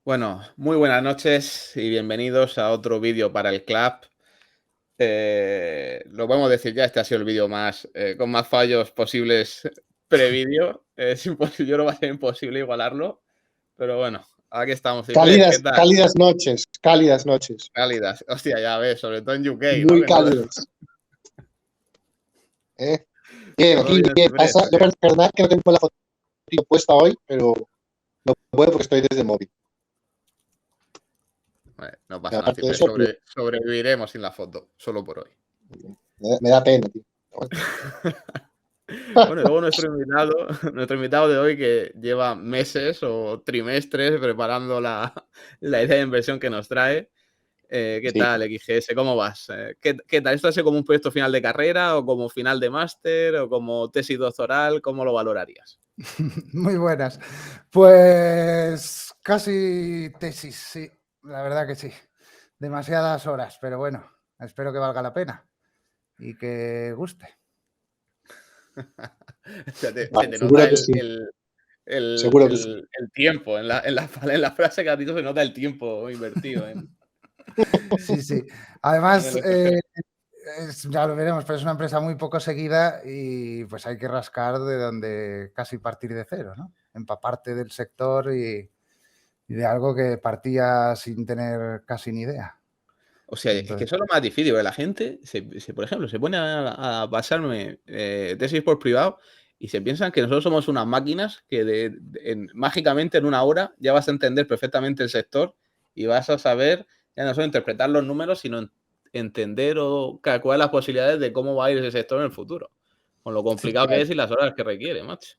Bueno, muy buenas noches y bienvenidos a otro vídeo para el club. Lo podemos decir ya, este ha sido el vídeo más con más fallos posibles prevídeo. Es imposible, yo creo que va a ser imposible igualarlo, pero bueno, aquí estamos. Ciprés, ¿qué Cálidas, tal? cálidas noches, cálidas noches. Cálidas. Hostia, ya ves, sobre todo en UK, ¿no? Muy Que todo, cálidas. Bien, todo aquí bien, bien. Ciprés, ¿o Yo qué? perdonad que no tengo la foto puesta hoy, pero no puedo porque estoy desde el móvil. Vale, no Y pasa nada, aparte de Ciprés. eso, Sobreviviremos sin la foto, solo por hoy. me da pena, tío. Bueno, y luego nuestro invitado de hoy que lleva meses o trimestres preparando la idea de inversión que nos trae. ¿Qué Sí. tal, XGS? ¿Cómo vas? ¿Qué tal? ¿Esto hace como un proyecto final de carrera o como final de máster o como tesis doctoral? ¿Cómo lo valorarías? Muy buenas. Pues casi tesis, sí, la verdad que sí. Demasiadas horas, pero bueno, espero que valga la pena y que guste. Se te Vale, nota seguro que sí. Seguro que sí. el tiempo. En la frase que has dicho se nota el tiempo invertido Sí, sí. en Además, el FG. ya lo veremos, pero es una empresa muy poco seguida y pues hay que rascar de donde casi partir de cero, ¿no? Empaparte del sector y de algo que partía sin tener casi ni idea. O sea, es que Entonces, eso es lo más difícil, porque la gente, por ejemplo, se pone a pasarme tesis por privado y se piensan que nosotros somos unas máquinas que mágicamente en una hora ya vas a entender perfectamente el sector y vas a saber ya no solo interpretar los números, sino entender o calcular las posibilidades de cómo va a ir ese sector en el futuro. Con lo sí, complicado que es y las horas que requiere, macho.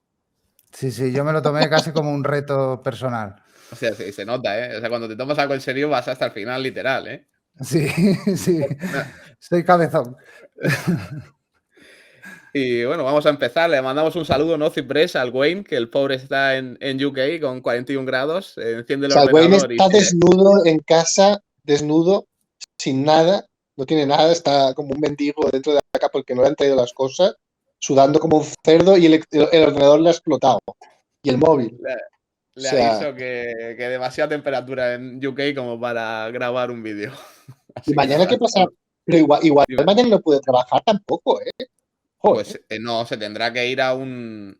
sí, yo me lo tomé casi como un reto personal. O sea, se nota, ¿eh? O sea, cuando te tomas algo en serio vas hasta el final, literal, ¿eh? Sí, sí, soy cabezón. Y bueno, vamos a empezar. Le mandamos un saludo, ¿no, Ciprés, al Wayne, que el pobre está en UK con 41 grados. Enciende O el sea, el Wayne ordenador y está desnudo en casa, desnudo, sin nada, no tiene nada, está como un mendigo dentro de acá porque no le han traído las cosas, sudando como un cerdo y el ordenador le ha explotado. Y el móvil. le, O le sea, aviso que demasiada temperatura en UK como para grabar un vídeo. ¿y Así que mañana qué nada, pasa? Pero igual dime. mañana no puede trabajar tampoco, ¿eh? Joder. Pues no, se tendrá que ir a un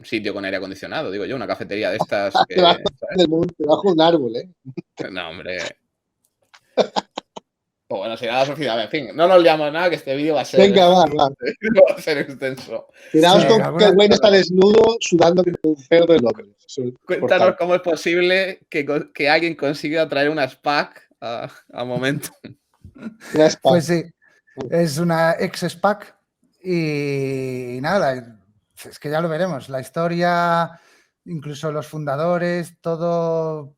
sitio con aire acondicionado, digo yo, una cafetería de estas Debajo que, ¿sabes? del monte, debajo de un árbol, ¿eh? No, hombre. O bueno, será la sociedad. En fin, no nos liamos nada, que este vídeo va a ser, Venga, va. va a ser extenso. Sí, Quedaos en con que el alguna... güey está desnudo, sudando como un cerdo en Londres. Eso es Cuéntanos importante. cómo es posible que alguien consiga traer una SPAC a Momentum. Una spa. Pues sí, es una ex-SPAC y nada, es que ya lo veremos. La historia, incluso los fundadores, todo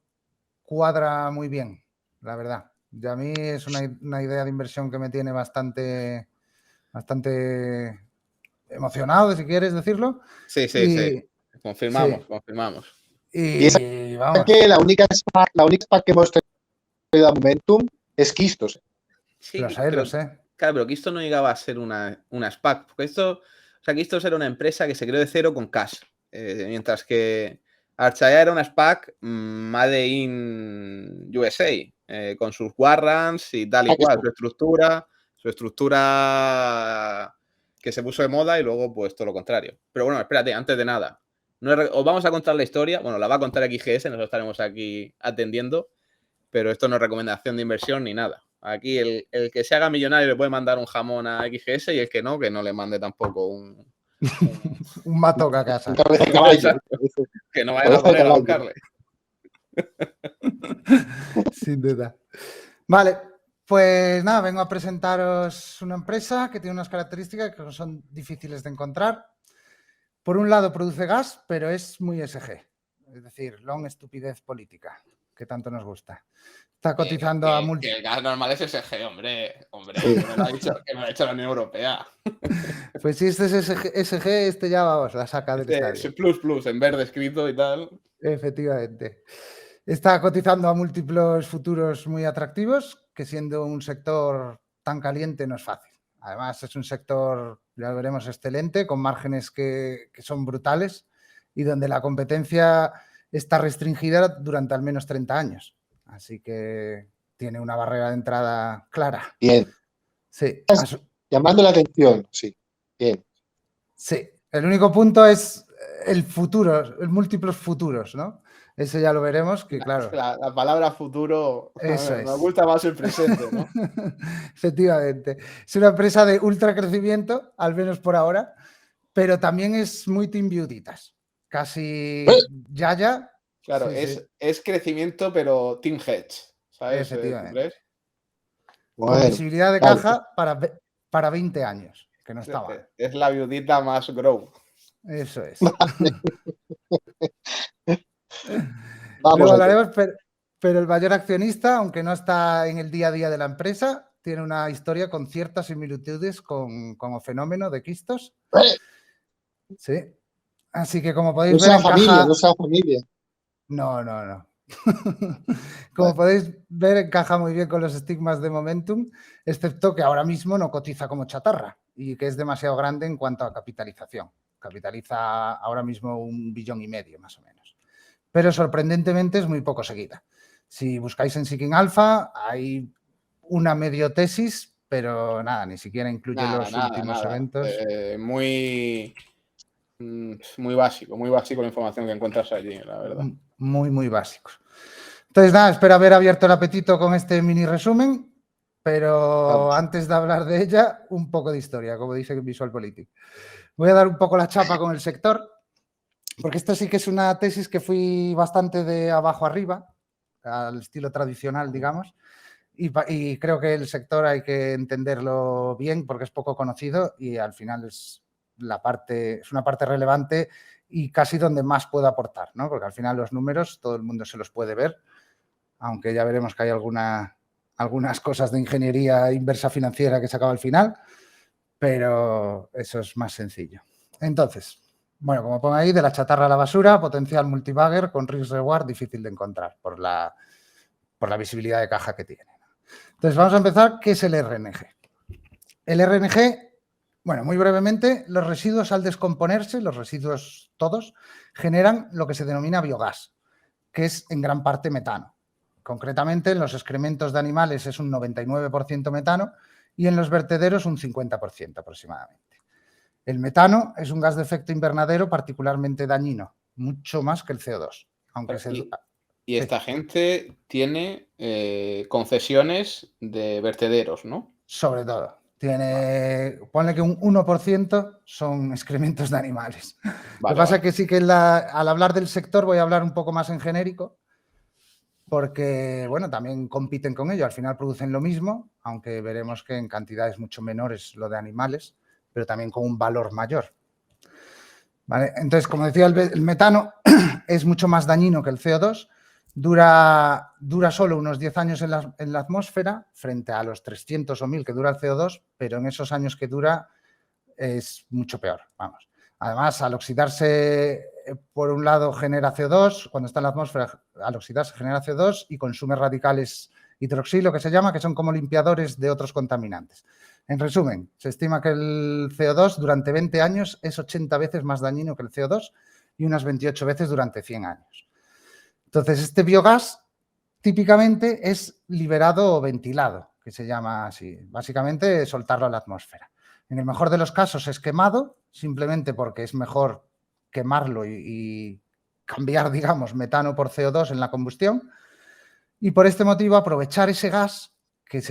cuadra muy bien, la verdad. Y a mí es una idea de inversión que me tiene bastante emocionado, si quieres decirlo. Sí, sí, sí. Y Confirmamos, sí, confirmamos. Y esa y vamos, que la única spa que hemos tenido a Momentum es Quistos. lo Sí, sé, pero lo sé. claro, pero que esto no llegaba a ser una SPAC. Porque o sea, que esto era una empresa que se creó de cero con cash. Mientras que Archaya era una SPAC made in USA, con sus warrants y tal y cual, su estructura que se puso de moda y luego pues todo lo contrario. Pero bueno, espérate, antes de nada, os vamos a contar la historia, bueno, la va a contar XGS, nosotros estaremos aquí atendiendo, pero esto no es recomendación de inversión ni nada. Aquí el que se haga millonario le puede mandar un jamón a XGS y el que no le mande tampoco un Un matoca a Un casa. cabeza de caballo. Exacto, que no vayan a Cabeza de poner a caballo. buscarle. Sin duda. Vale, pues nada, vengo a presentaros una empresa que tiene unas características que son difíciles de encontrar. Por un lado produce gas, pero es muy ESG, es decir, long estupidez política, que tanto nos gusta. Está cotizando a Que el gas normal es SG, hombre, Sí. que me lo ha dicho la Unión Europea. Pues si este es ESG, este ya vamos, la saca del Es estadio. plus, en verde escrito y tal. Efectivamente. Está cotizando a múltiplos futuros muy atractivos, que siendo un sector tan caliente no es fácil. Además, es un sector, ya lo veremos, excelente, con márgenes que son brutales y donde la competencia está restringida durante al menos 30 años. Así que tiene una barrera de entrada clara. Bien. Sí, Llamando la atención, sí. Bien. sí. El único punto es el futuro, el múltiplos futuros, ¿no? Eso ya lo veremos, que claro. La palabra futuro Eso me es. gusta más el presente, ¿no? Efectivamente. Es una empresa de ultra crecimiento, al menos por ahora, pero también es muy team beautitas. Casi ya. Claro, Sí. es crecimiento, pero Team Hedge, ¿sabes? ¿Tú Efectivamente. crees? Con Bueno, visibilidad de vale. caja para 20 años, que no está mal. Es la viudita más grow. Eso es. Vamos Luego al tema. hablaremos, pero el mayor accionista, aunque no está en el día a día de la empresa, tiene una historia con ciertas similitudes con el fenómeno de Quistos. Sí. Así que como podéis No ver, sea encaja... familia, no sea familia. No. Como podéis ver, encaja muy bien con los estigmas de Momentum, excepto que ahora mismo no cotiza como chatarra y que es demasiado grande en cuanto a capitalización. Capitaliza ahora mismo 1,5 billones más o menos. Pero sorprendentemente es muy poco seguida. Si buscáis en Seeking Alpha, hay una medio tesis, pero nada, ni siquiera incluye los últimos eventos. Muy básico la información que encuentras allí, la verdad. Muy básicos. Entonces, nada, espero haber abierto el apetito con este mini resumen, pero antes de hablar de ella, un poco de historia, como dice VisualPolitik. Voy a dar un poco la chapa con el sector, porque esto sí que es una tesis que fui bastante de abajo arriba, al estilo tradicional, digamos, y creo que el sector hay que entenderlo bien porque es poco conocido y al final es una parte relevante y casi donde más puedo aportar, ¿no? Porque al final los números todo el mundo se los puede ver, aunque ya veremos que hay algunas cosas de ingeniería inversa financiera que se acaba al final, pero eso es más sencillo. Entonces, bueno, como pongo ahí, de la chatarra a la basura, potencial multibagger con risk reward difícil de encontrar por la visibilidad de caja que tiene. Entonces, vamos a empezar. ¿Qué es el RNG? El RNG, bueno, muy brevemente, los residuos al descomponerse, los residuos todos, generan lo que se denomina biogás, que es en gran parte metano. Concretamente, en los excrementos de animales es un 99% metano y en los vertederos un 50% aproximadamente. El metano es un gas de efecto invernadero particularmente dañino, mucho más que el CO2. Aunque y esta gente tiene concesiones de vertederos, ¿no? Sobre todo. Ponle que un 1% son excrementos de animales. Lo que pasa es que sí que al hablar del sector voy a hablar un poco más en genérico, porque, bueno, también compiten con ello. Al final producen lo mismo, aunque veremos que en cantidades mucho menores lo de animales, pero también con un valor mayor. ¿Vale? Entonces, como decía, el metano es mucho más dañino que el CO2. Dura solo unos 10 años en la atmósfera frente a los 300 o 1000 que dura el CO2, pero en esos años que dura es mucho peor, vamos. Además, al oxidarse, por un lado, genera CO2, cuando está en la atmósfera, al oxidarse genera CO2 y consume radicales hidroxilo, que se llama, que son como limpiadores de otros contaminantes. En resumen, se estima que el CO2 durante 20 años es 80 veces más dañino que el CO2 y unas 28 veces durante 100 años. Entonces, este biogás típicamente es liberado o ventilado, que se llama así. Básicamente, soltarlo a la atmósfera. En el mejor de los casos es quemado, simplemente porque es mejor quemarlo y cambiar, digamos, metano por CO2 en la combustión. Y por este motivo, aprovechar ese gas que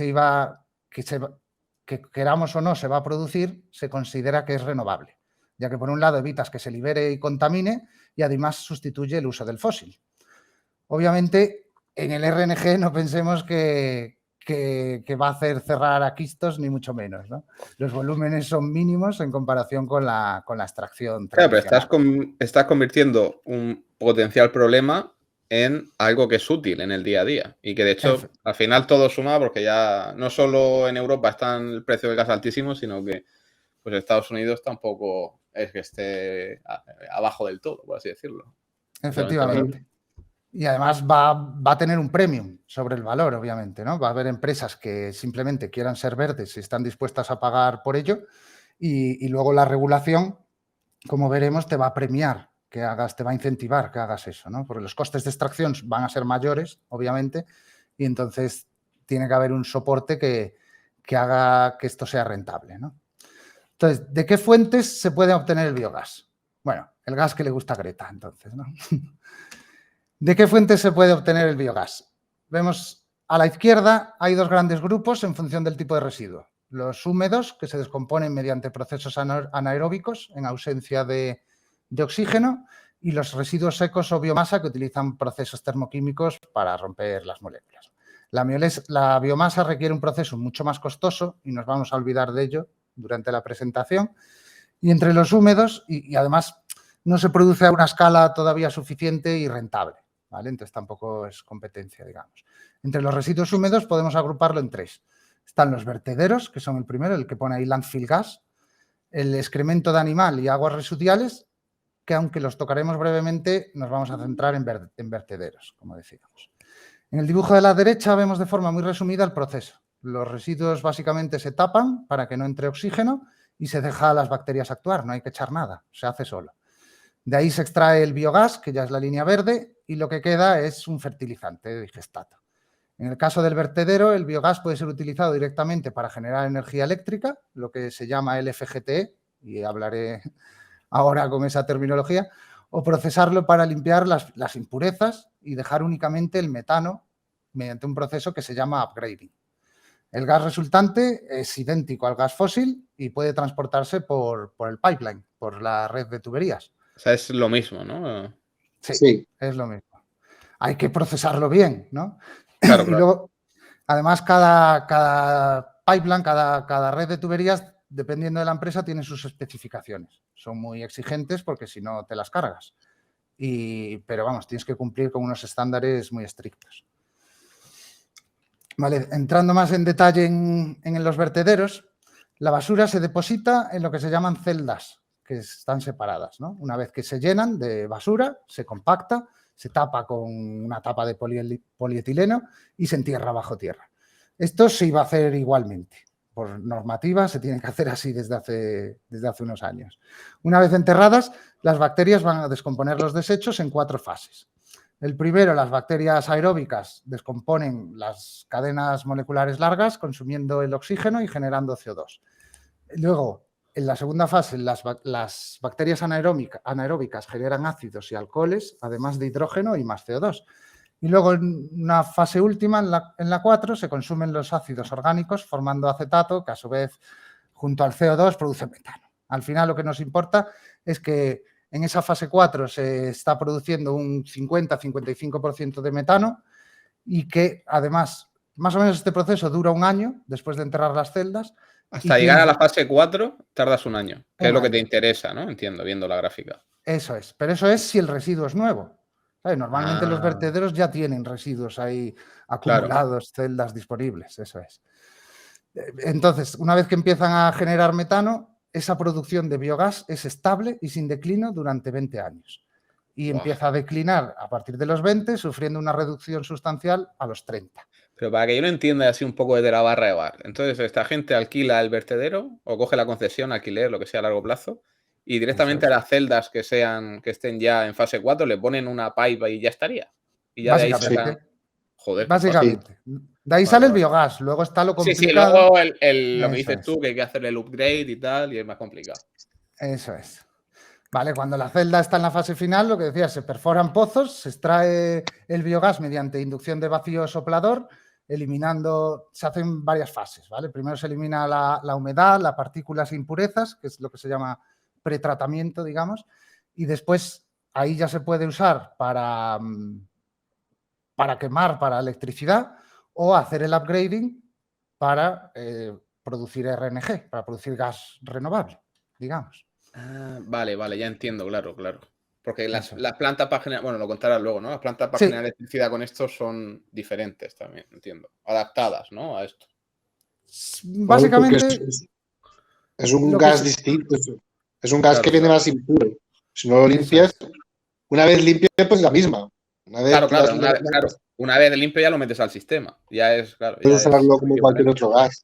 queramos o no se va a producir, se considera que es renovable, ya que por un lado evitas que se libere y contamine y además sustituye el uso del fósil. Obviamente, en el RNG no pensemos que va a hacer cerrar a Quistos, ni mucho menos, ¿no? Los volúmenes son mínimos en comparación con la extracción tradicional. Claro, pero estás convirtiendo un potencial problema en algo que es útil en el día a día y que de hecho al final todo suma porque ya no solo en Europa está el precio del gas altísimo, sino que pues Estados Unidos tampoco es que esté abajo del todo, por así decirlo. Efectivamente. Y además va a tener un premium sobre el valor, obviamente, ¿no? Va a haber empresas que simplemente quieran ser verdes y están dispuestas a pagar por ello y luego la regulación, como veremos, te va a premiar te va a incentivar que hagas eso, ¿no? Porque los costes de extracción van a ser mayores, obviamente, y entonces tiene que haber un soporte que haga que esto sea rentable, ¿no? Entonces, ¿de qué fuentes se puede obtener el biogás? Bueno, el gas que le gusta a Greta, entonces, ¿no? ¿De qué fuentes se puede obtener el biogás? Vemos a la izquierda hay dos grandes grupos en función del tipo de residuo. Los húmedos, que se descomponen mediante procesos anaeróbicos en ausencia de oxígeno, y los residuos secos o biomasa que utilizan procesos termoquímicos para romper las moléculas. La biomasa requiere un proceso mucho más costoso y nos vamos a olvidar de ello durante la presentación. Y entre los húmedos, y además no se produce a una escala todavía suficiente y rentable, ¿vale? Entonces tampoco es competencia, digamos. Entre los residuos húmedos podemos agruparlo en tres. Están los vertederos, que son el primero, el que pone ahí landfill gas, el excremento de animal y aguas residuales, que aunque los tocaremos brevemente, nos vamos a centrar en vertederos, como decíamos. En el dibujo de la derecha vemos de forma muy resumida el proceso. Los residuos básicamente se tapan para que no entre oxígeno y se deja a las bacterias actuar, no hay que echar nada, se hace solo. De ahí se extrae el biogás, que ya es la línea verde, y lo que queda es un fertilizante digestato. En el caso del vertedero, el biogás puede ser utilizado directamente para generar energía eléctrica, lo que se llama LFGTE, y hablaré ahora con esa terminología, o procesarlo para limpiar las impurezas y dejar únicamente el metano mediante un proceso que se llama upgrading. El gas resultante es idéntico al gas fósil y puede transportarse por el pipeline, por la red de tuberías. O sea, es lo mismo, ¿no? Sí, es lo mismo. Hay que procesarlo bien, ¿no? Claro, Y luego, además, cada pipeline, cada red de tuberías, dependiendo de la empresa, tiene sus especificaciones. Son muy exigentes porque si no te las cargas. Pero vamos, tienes que cumplir con unos estándares muy estrictos. Vale, entrando más en detalle en los vertederos, la basura se deposita en lo que se llaman celdas, que están separadas, ¿no? Una vez que se llenan de basura, se compacta, se tapa con una tapa de polietileno y se entierra bajo tierra. Esto se iba a hacer igualmente. Por normativa se tiene que hacer así desde hace unos años. Una vez enterradas, las bacterias van a descomponer los desechos en 4 fases. El primero, las bacterias aeróbicas descomponen las cadenas moleculares largas consumiendo el oxígeno y generando CO2. Luego, en la segunda fase, las bacterias anaeróbicas generan ácidos y alcoholes, además de hidrógeno y más CO2. Y luego, en una fase última, en la 4, se consumen los ácidos orgánicos formando acetato, que a su vez, junto al CO2, produce metano. Al final, lo que nos importa es que en esa fase 4 se está produciendo un 50-55% de metano y que, además, más o menos este proceso dura un año después de enterrar las celdas. Hasta llegar a la fase 4 tardas un año, que es lo que te interesa, ¿no? Entiendo, viendo la gráfica. Eso es, pero eso es si el residuo es nuevo. ¿Sabes? Normalmente los vertederos ya tienen residuos ahí acumulados, claro. Celdas disponibles, eso es. Entonces, una vez que empiezan a generar metano, esa producción de biogás es estable y sin declino durante 20 años. Y empieza a declinar a partir de los 20, sufriendo una reducción sustancial a los 30. Pero para que yo lo entienda así un poco desde la barra de bar. Entonces, esta gente alquila el vertedero o coge la concesión, alquiler, lo que sea a largo plazo, y directamente a las celdas que estén ya en fase 4 le ponen una pipa y ya estaría. Y ya de ahí sacan... Joder, básicamente. De ahí sale el biogás, luego está lo complicado. Sí, luego lo que dices tú, que hay que hacer el upgrade y tal, y es más complicado. Eso es. Vale, cuando la celda está en la fase final, lo que decía, se perforan pozos, se extrae el biogás mediante inducción de vacío soplador, eliminando, se hacen varias fases, ¿vale? Primero se elimina la humedad, las partículas e impurezas, que es lo que se llama pretratamiento, digamos, y después ahí ya se puede usar para quemar, para electricidad, o hacer el upgrading para producir RNG, para producir gas renovable, digamos. Vale, ya entiendo, claro. Porque las plantas para generar, bueno, lo contarás luego, ¿no? Las plantas para generar electricidad con esto son diferentes también, entiendo. Adaptadas, ¿no? A esto. Básicamente... Es un gas distinto. Es un gas que viene más impuro. Si no lo limpias, una vez limpio, pues la misma. Una vez limpio ya lo metes al sistema. Ya es, claro. Puedes usarlo como cualquier otro gas.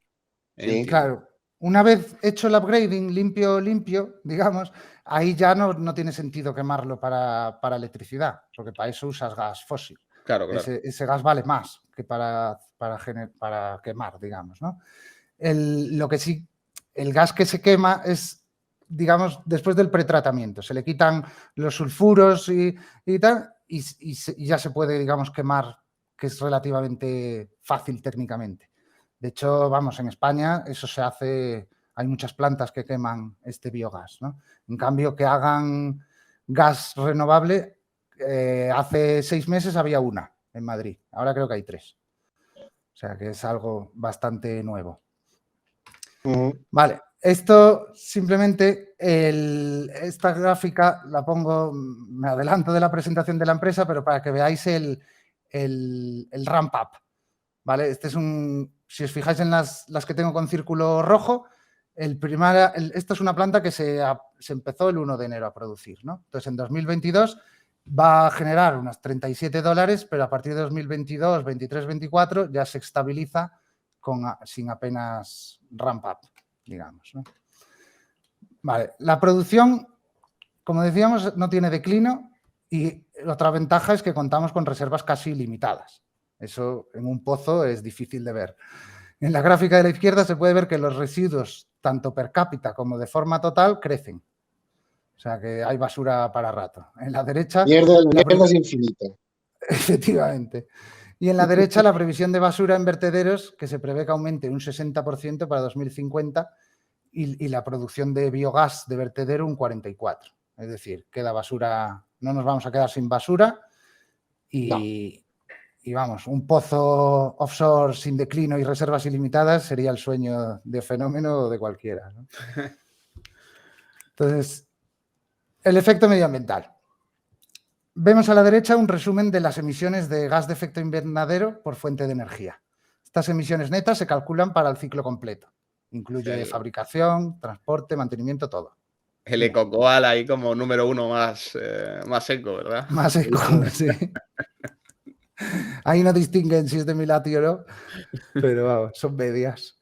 Sí. Claro. Una vez hecho el upgrading limpio, digamos, ahí ya no tiene sentido quemarlo para electricidad, porque para eso usas gas fósil. Claro. Ese gas vale más que para quemar, digamos, ¿no? Lo que sí, el gas que se quema es, digamos, después del pretratamiento. Se le quitan los sulfuros y tal, y ya se puede, digamos, quemar, que es relativamente fácil técnicamente. De hecho, vamos, en España eso se hace, hay muchas plantas que queman este biogás, ¿no? En cambio, que hagan gas renovable, hace 6 meses había una en Madrid, ahora creo que hay 3. O sea que es algo bastante nuevo. Vale, esto simplemente, esta gráfica la pongo, me adelanto de la presentación de la empresa, pero para que veáis el ramp up. ¿Vale? Este es si os fijáis en las que tengo con círculo rojo, esta es una planta que se empezó el 1 de enero a producir, ¿no? Entonces, en 2022 va a generar unos $37, pero a partir de 2022, 23, 24 ya se estabiliza sin apenas ramp up, digamos, ¿no? Vale, la producción, como decíamos, no tiene declino y otra ventaja es que contamos con reservas casi ilimitadas. Eso en un pozo es difícil de ver. En la gráfica de la izquierda se puede ver que los residuos, tanto per cápita como de forma total, crecen. O sea que hay basura para rato. En la derecha... Mierda es infinita. Efectivamente. Y en la derecha la previsión de basura en vertederos, que se prevé que aumente un 60% para 2050 y la producción de biogás de vertedero un 44%. Es decir, queda basura, no nos vamos a quedar sin basura y vamos, un pozo offshore sin declino y reservas ilimitadas sería el sueño de Fenómeno o de cualquiera, ¿no? Entonces, el efecto medioambiental. Vemos a la derecha un resumen de las emisiones de gas de efecto invernadero por fuente de energía. Estas emisiones netas se calculan para el ciclo completo. Incluye fabricación, transporte, mantenimiento, todo. El ecocoal ahí como número 1 más seco, ¿verdad? Más seco, sí. Ahí no distinguen si es de Milati o no, pero vamos, son medias.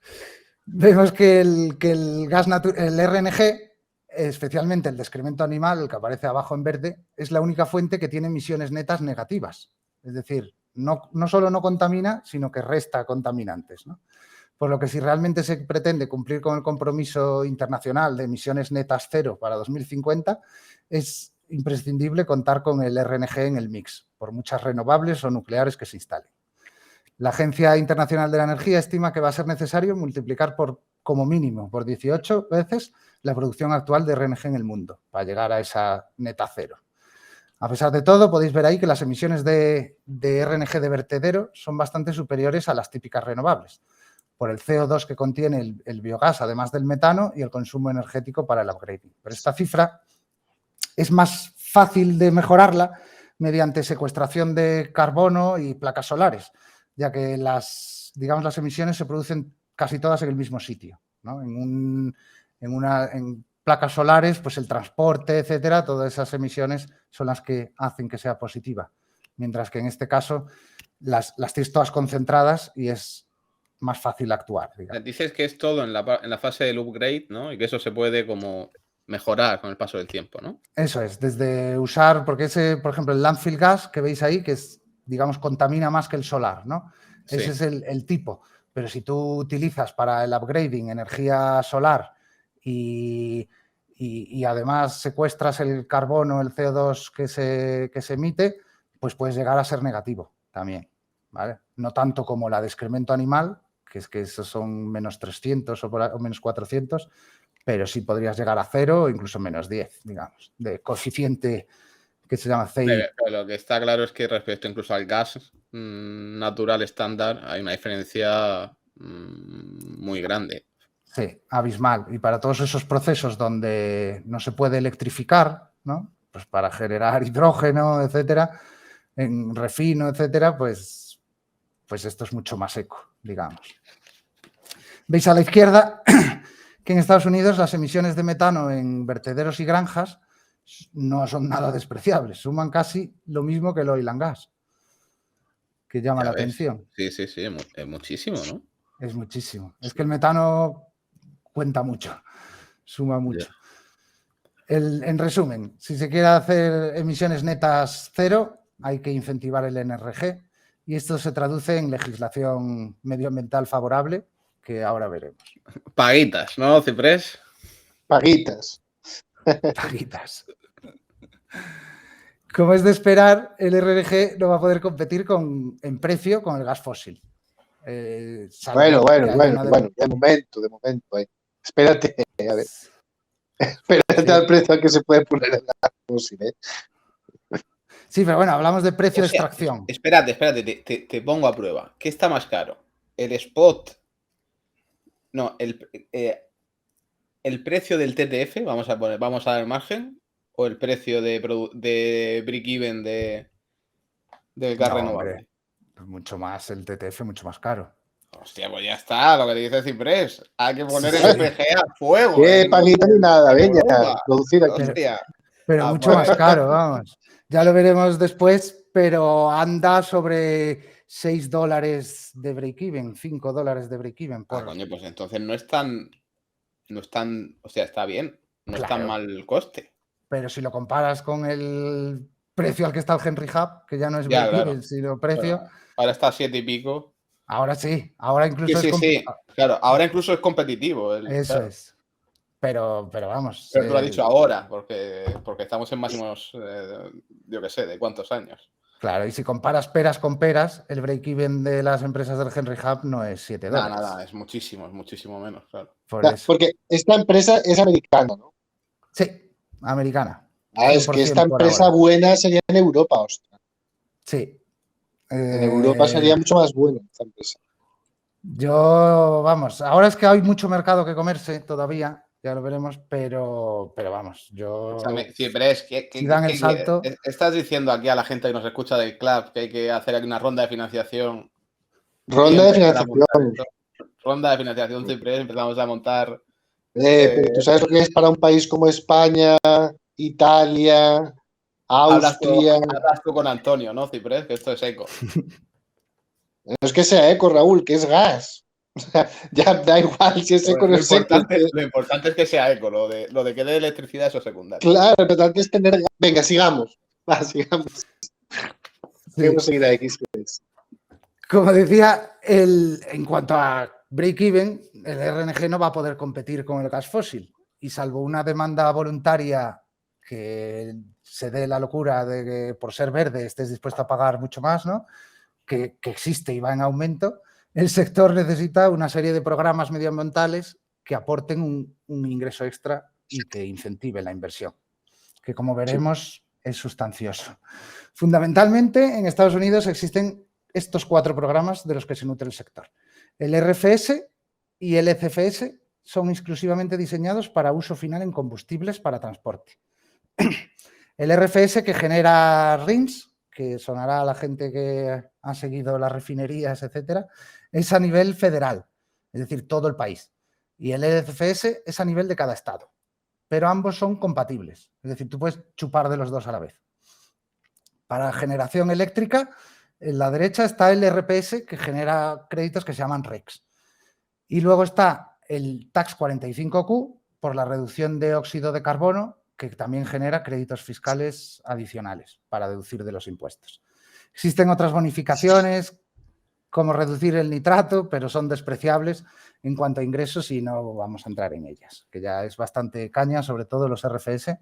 Vemos que el gas el RNG, especialmente el de excremento animal, el que aparece abajo en verde, es la única fuente que tiene emisiones netas negativas. Es decir, no solo no contamina, sino que resta contaminantes, ¿no? Por lo que si realmente se pretende cumplir con el compromiso internacional de emisiones netas cero para 2050, es imprescindible contar con el RNG en el mix, por muchas renovables o nucleares que se instalen. La Agencia Internacional de la Energía estima que va a ser necesario multiplicar como mínimo por 18 veces la producción actual de RNG en el mundo para llegar a esa neta cero. A pesar de todo, podéis ver ahí que las emisiones de RNG de vertedero son bastante superiores a las típicas renovables, por el CO2 que contiene el biogás, además del metano, y el consumo energético para el upgrading. Pero esta cifra es más fácil de mejorarla mediante secuestración de carbono y placas solares, ya que las emisiones se producen casi todas en el mismo sitio, ¿no? En placas solares, pues el transporte, etcétera, todas esas emisiones son las que hacen que sea positiva. Mientras que en este caso las tienes todas concentradas y es más fácil actuar, digamos. Dices que es todo en la fase del upgrade, ¿no? Y que eso se puede como mejorar con el paso del tiempo, ¿no? Eso es, desde usar, porque por ejemplo, el landfill gas que veis ahí, que es, digamos, contamina más que el solar, ¿no? Sí. Ese es el tipo. Pero si tú utilizas para el upgrading energía solar y además secuestras el carbono, el CO2 que se emite, pues puedes llegar a ser negativo también, ¿vale? No tanto como la de excremento animal, que es que esos son menos 300 o menos 400, pero sí podrías llegar a 0 o incluso menos 10, digamos, de coeficiente que se llama CI. Pero lo que está claro es que respecto incluso al gas natural estándar hay una diferencia muy grande. Sí, abismal. Y para todos esos procesos donde no se puede electrificar, ¿no? Pues para generar hidrógeno, etcétera, en refino, etcétera, pues esto es mucho más seco, digamos. Veis a la izquierda que en Estados Unidos las emisiones de metano en vertederos y granjas no son nada despreciables, suman casi lo mismo que el oil and gas, que llama la atención. Sí, es muchísimo, ¿no? Es muchísimo. Es que el metano, cuenta mucho, suma mucho. En resumen, si se quiere hacer emisiones netas cero, hay que incentivar el NRG y esto se traduce en legislación medioambiental favorable, que ahora veremos. Paguitas, ¿no, Ciprés? Paguitas. Paguitas. Como es de esperar, el NRG no va a poder competir en precio con el gas fósil. Bueno, de momento. Espérate, a ver. Espérate Sí. al precio al que se puede poner el gas fósil, ¿eh? Sí, pero bueno, hablamos de precio O de sea, extracción. espérate, te pongo a prueba. ¿Qué está más caro? ¿El spot? No, el precio del TTF, vamos a dar margen, o el precio de break-even del gas No, renovable. hombre, mucho más el TTF, mucho más caro. Hostia, pues ya está, lo que dice Ciprés. Hay que poner el Sí. FG a fuego. ¿Qué paguita ni nada? Venga, Europa. producir aquí. Hostia. Pero Ah, mucho pues. más caro, vamos. Ya lo veremos después, pero anda sobre $6 de break-even, $5 de break-even. Ah, coño, pues entonces no es tan, o sea, está bien, no es tan Claro. mal el coste. Pero si lo comparas con el precio al que está el Henry Hub, que ya no es Ya, break-even, claro. sino precio, Claro. Ahora está a 7 y pico. ahora sí, ahora incluso Sí, es sí, claro, ahora incluso es competitivo. Eso claro. es. Pero vamos. Pero tú lo has dicho ahora, porque estamos en máximos, yo qué sé, ¿de cuántos años? Claro, y si comparas peras con peras, el break-even de las empresas del Henry Hub no es $7. Nada, es muchísimo menos, claro. Por eso. Porque esta empresa es americana, ¿no? Sí, americana. Es que 100% esta por empresa ahora. buena sería en Europa, ostras. Sí. En Europa sería mucho más buena esta empresa. Yo, vamos, ahora es que hay mucho mercado que comerse todavía, ya lo veremos, pero vamos, yo... Sí, pero es que, si dan el salto... estás diciendo aquí a la gente que nos escucha del club que hay que hacer aquí una ronda de financiación. Ronda de financiación. Ronda de financiación, siempre empezamos a montar. Pero tú sabes lo que es para un país como España, Italia, Austria. Hablas tú con Antonio, ¿no, Ciprés? Que esto es eco. No es que sea eco, Raúl, que es gas. O sea, ya da igual si es eco o no es eco. Lo importante es que sea eco, lo de que dé electricidad eso es secundario. Claro, lo importante es tener gas. Venga, sigamos. Sigamos. Podemos seguir a X. Como decía, en cuanto a break-even, el RNG no va a poder competir con el gas fósil. Y salvo una demanda voluntaria que se dé la locura de que por ser verde estés dispuesto a pagar mucho más, ¿no? Que existe y va en aumento, el sector necesita una serie de programas medioambientales que aporten un ingreso extra y que incentiven la inversión, que como veremos es sustancioso. Fundamentalmente, en Estados Unidos existen estos 4 programas de los que se nutre el sector. El RFS y el ECFS son exclusivamente diseñados para uso final en combustibles para transporte. El RFS que genera RINs, que sonará a la gente que ha seguido las refinerías, etcétera, es a nivel federal, es decir, todo el país. Y el ECFS es a nivel de cada estado, pero ambos son compatibles, es decir, tú puedes chupar de los dos a la vez. Para generación eléctrica, en la derecha está el RPS, que genera créditos que se llaman RECs. Y luego está el Tax 45Q, por la reducción de óxido de carbono, que también genera créditos fiscales adicionales para deducir de los impuestos. Existen otras bonificaciones, como reducir el nitrato, pero son despreciables en cuanto a ingresos y no vamos a entrar en ellas, que ya es bastante caña, sobre todo los RFS.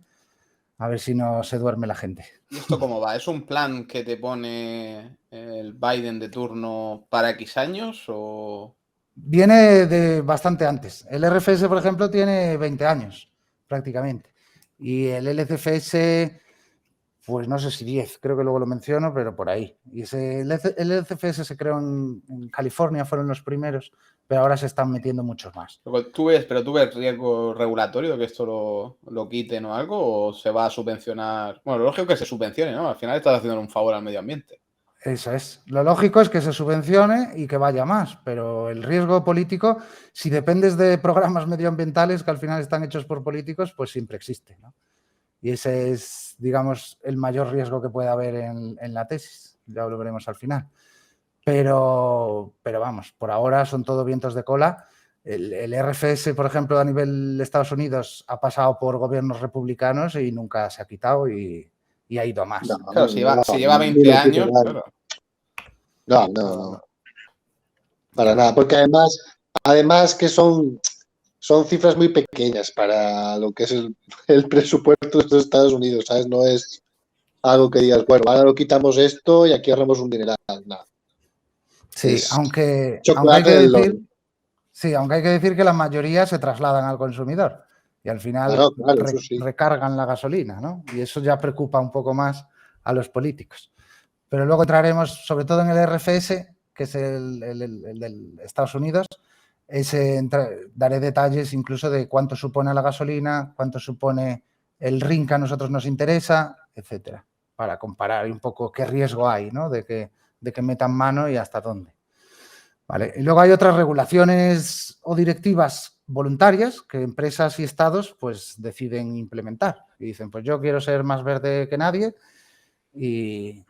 A ver si no se duerme la gente. ¿Y esto cómo va? ¿Es un plan que te pone el Biden de turno para X años o...? Viene de bastante antes. El RFS, por ejemplo, tiene 20 años, prácticamente. Y el LCFS, pues no sé si 10, creo que luego lo menciono, pero por ahí. Y el LCFS se creó en California, fueron los primeros, pero ahora se están metiendo muchos más. ¿Pero tú ves riesgo regulatorio de que esto lo quiten o algo? ¿O se va a subvencionar? Bueno, lo lógico es que se subvencione, ¿no? Al final estás haciendo un favor al medio ambiente. Eso es. Lo lógico es que se subvencione y que vaya más, pero el riesgo político, si dependes de programas medioambientales que al final están hechos por políticos, pues siempre existe, ¿no? Y ese es, digamos, el mayor riesgo que puede haber en la tesis. Ya lo veremos al final. Pero vamos, por ahora son todo vientos de cola. el RFS, por ejemplo, a nivel de Estados Unidos ha pasado por gobiernos republicanos y nunca se ha quitado y ha ido a más. No, Claro, no, si lleva ni 20 lo años, quitarán. claro. No. Para nada, porque además que son cifras muy pequeñas para lo que es el presupuesto de estos Estados Unidos, ¿sabes? No es algo que digas, bueno, ahora lo quitamos esto y aquí ahorramos un dineral. Nada. Sí, Es aunque hay chocolate que del decir, loro. sí, aunque hay que decir que la mayoría se trasladan al consumidor y al final Claro, eso sí. recargan la gasolina, ¿no? Y eso ya preocupa un poco más a los políticos. Pero luego entraremos, sobre todo en el RFS, que es el de Estados Unidos. Daré detalles incluso de cuánto supone la gasolina, cuánto supone el RIN que a nosotros nos interesa, etcétera, para comparar un poco qué riesgo hay, ¿no? de que metan mano y hasta dónde. ¿Vale? Y luego hay otras regulaciones o directivas voluntarias que empresas y estados pues deciden implementar. Y dicen, pues yo quiero ser más verde que nadie y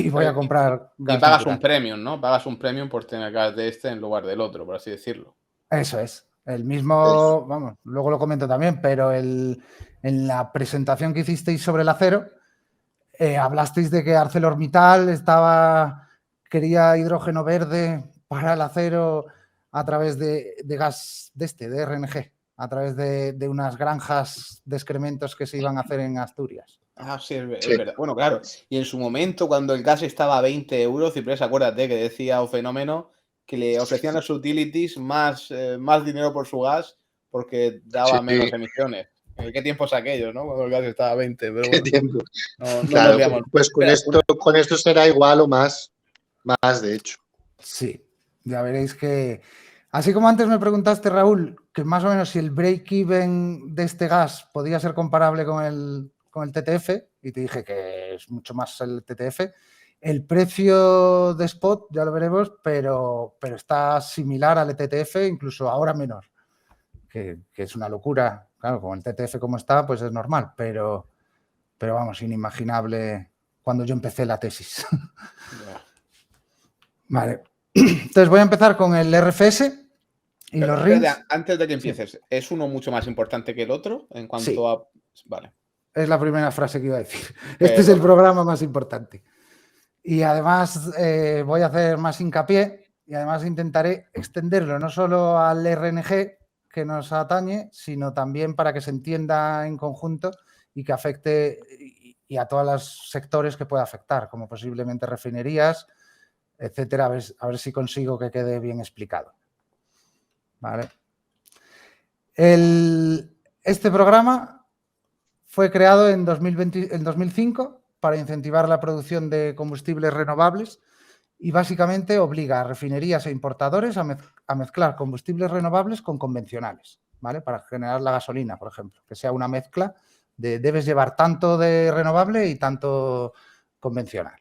voy a comprar gas y pagas natural. un premium, ¿no? Pagas un premium por tener gas de este en lugar del otro, por así decirlo. Eso es. El mismo, vamos, luego lo comento también, pero en la presentación que hicisteis sobre el acero, hablasteis de que ArcelorMittal quería hidrógeno verde para el acero a través de gas de RNG, a través de unas granjas de excrementos que se iban a hacer en Asturias. Ah, sí, es verdad. Bueno, claro. Y en su momento, cuando el gas estaba a 20 euros, Ciprés, acuérdate que decía Fenómeno que le ofrecían a los utilities más dinero por su gas porque daba menos emisiones. ¿Qué tiempos aquellos, no? Cuando el gas estaba a 20, pero ¿Qué bueno, tiempo? no Claro, nos veamos. pues con esto será igual o más de hecho. Sí, ya veréis que... Así como antes me preguntaste, Raúl, que más o menos si el break-even de este gas podía ser comparable con el TTF, y te dije que es mucho más el TTF, el precio de spot, ya lo veremos, pero está similar al TTF, incluso ahora menor, que es una locura. Claro, con el TTF como está, pues es normal, pero vamos, inimaginable cuando yo empecé la tesis. Vale. Entonces voy a empezar con el RFS y Pero, los RINs. antes de que empieces, ¿es uno mucho más importante que el otro en cuanto a...? Vale. Es la primera frase que iba a decir. Este es el programa más importante. Y además voy a hacer más hincapié y además intentaré extenderlo no solo al RNG que nos atañe, sino también para que se entienda en conjunto y que afecte y a todos los sectores que pueda afectar, como posiblemente refinerías, etcétera, a ver si consigo que quede bien explicado. ¿Vale? Este programa fue creado en 2005 para incentivar la producción de combustibles renovables y básicamente obliga a refinerías e importadores a mezclar combustibles renovables con convencionales, ¿vale? Para generar la gasolina, por ejemplo, que sea una mezcla de debes llevar tanto de renovable y tanto convencional.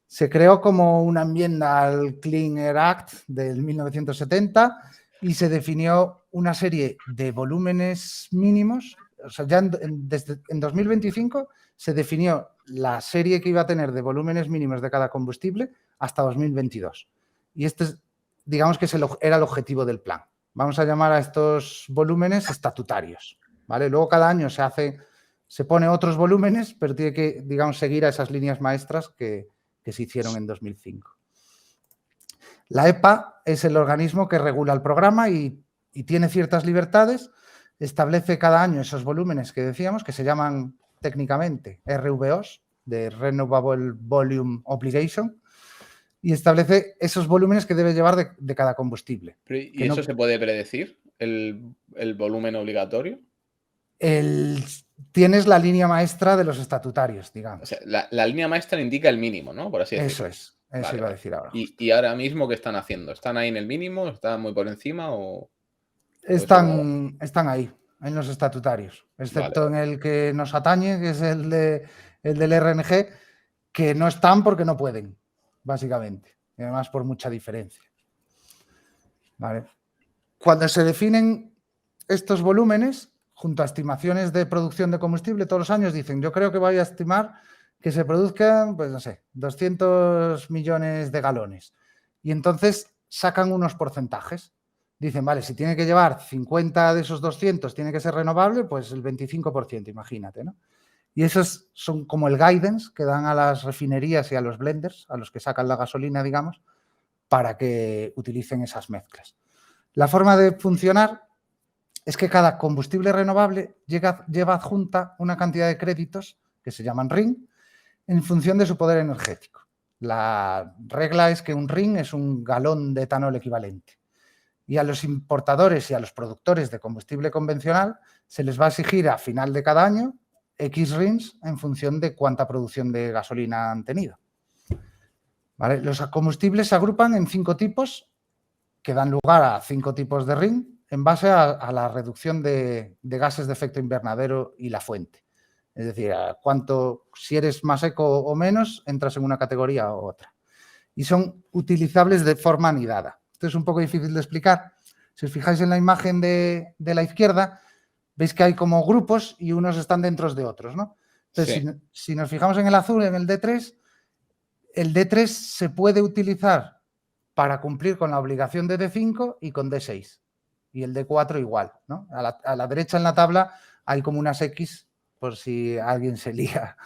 Se creó como una enmienda al Clean Air Act del 1970 y se definió una serie de volúmenes mínimos. O sea, ya en 2025 se definió la serie que iba a tener de volúmenes mínimos de cada combustible hasta 2022. Y este, digamos que era el objetivo del plan. Vamos a llamar a estos volúmenes estatutarios, ¿vale? Luego cada año se pone otros volúmenes, pero tiene que, digamos, seguir a esas líneas maestras que se hicieron en 2005. La EPA es el organismo que regula el programa y tiene ciertas libertades, establece cada año esos volúmenes que decíamos, que se llaman técnicamente RVOs, de Renewable Volume Obligation, y establece esos volúmenes que debe llevar de cada combustible. ¿Y eso se puede predecir, el volumen obligatorio? Tienes la línea maestra de los estatutarios, digamos. O sea, la línea maestra indica el mínimo, ¿no? Por así decirlo. Eso es. Eso iba a decir ahora. ¿Y ahora mismo qué están haciendo? ¿Están ahí en el mínimo? ¿Están muy por encima? Están ahí, en los estatutarios, excepto en el que nos atañe, que es el del RNG, que no están porque no pueden, básicamente. Y además por mucha diferencia. ¿Vale? Cuando se definen estos volúmenes, junto a estimaciones de producción de combustible, todos los años dicen, yo creo que voy a estimar que se produzcan, pues no sé, 200 millones de galones. Y entonces sacan unos porcentajes. dicen, vale, si tiene que llevar 50 de esos 200, tiene que ser renovable, pues el 25%, imagínate, ¿no? Y esos son como el guidance que dan a las refinerías y a los blenders, a los que sacan la gasolina, digamos, para que utilicen esas mezclas. La forma de funcionar es que cada combustible renovable lleva adjunta una cantidad de créditos que se llaman RIN en función de su poder energético. La regla es que un RIN es un galón de etanol equivalente. Y a los importadores y a los productores de combustible convencional se les va a exigir a final de cada año X RINs en función de cuánta producción de gasolina han tenido. ¿Vale? Los combustibles se agrupan en 5 tipos que dan lugar a 5 tipos de RIN en base a la reducción de gases de efecto invernadero y la fuente. Es decir, si eres más eco o menos, entras en una categoría u otra. Y son utilizables de forma anidada. Esto es un poco difícil de explicar. Si os fijáis en la imagen de la izquierda, veis que hay como grupos y unos están dentro de otros, ¿no? Entonces, Sí. si nos fijamos en el azul, en el D3 se puede utilizar para cumplir con la obligación de D5 y con D6. Y el D4 igual, ¿no? A la derecha en la tabla hay como unas X por si alguien se lía.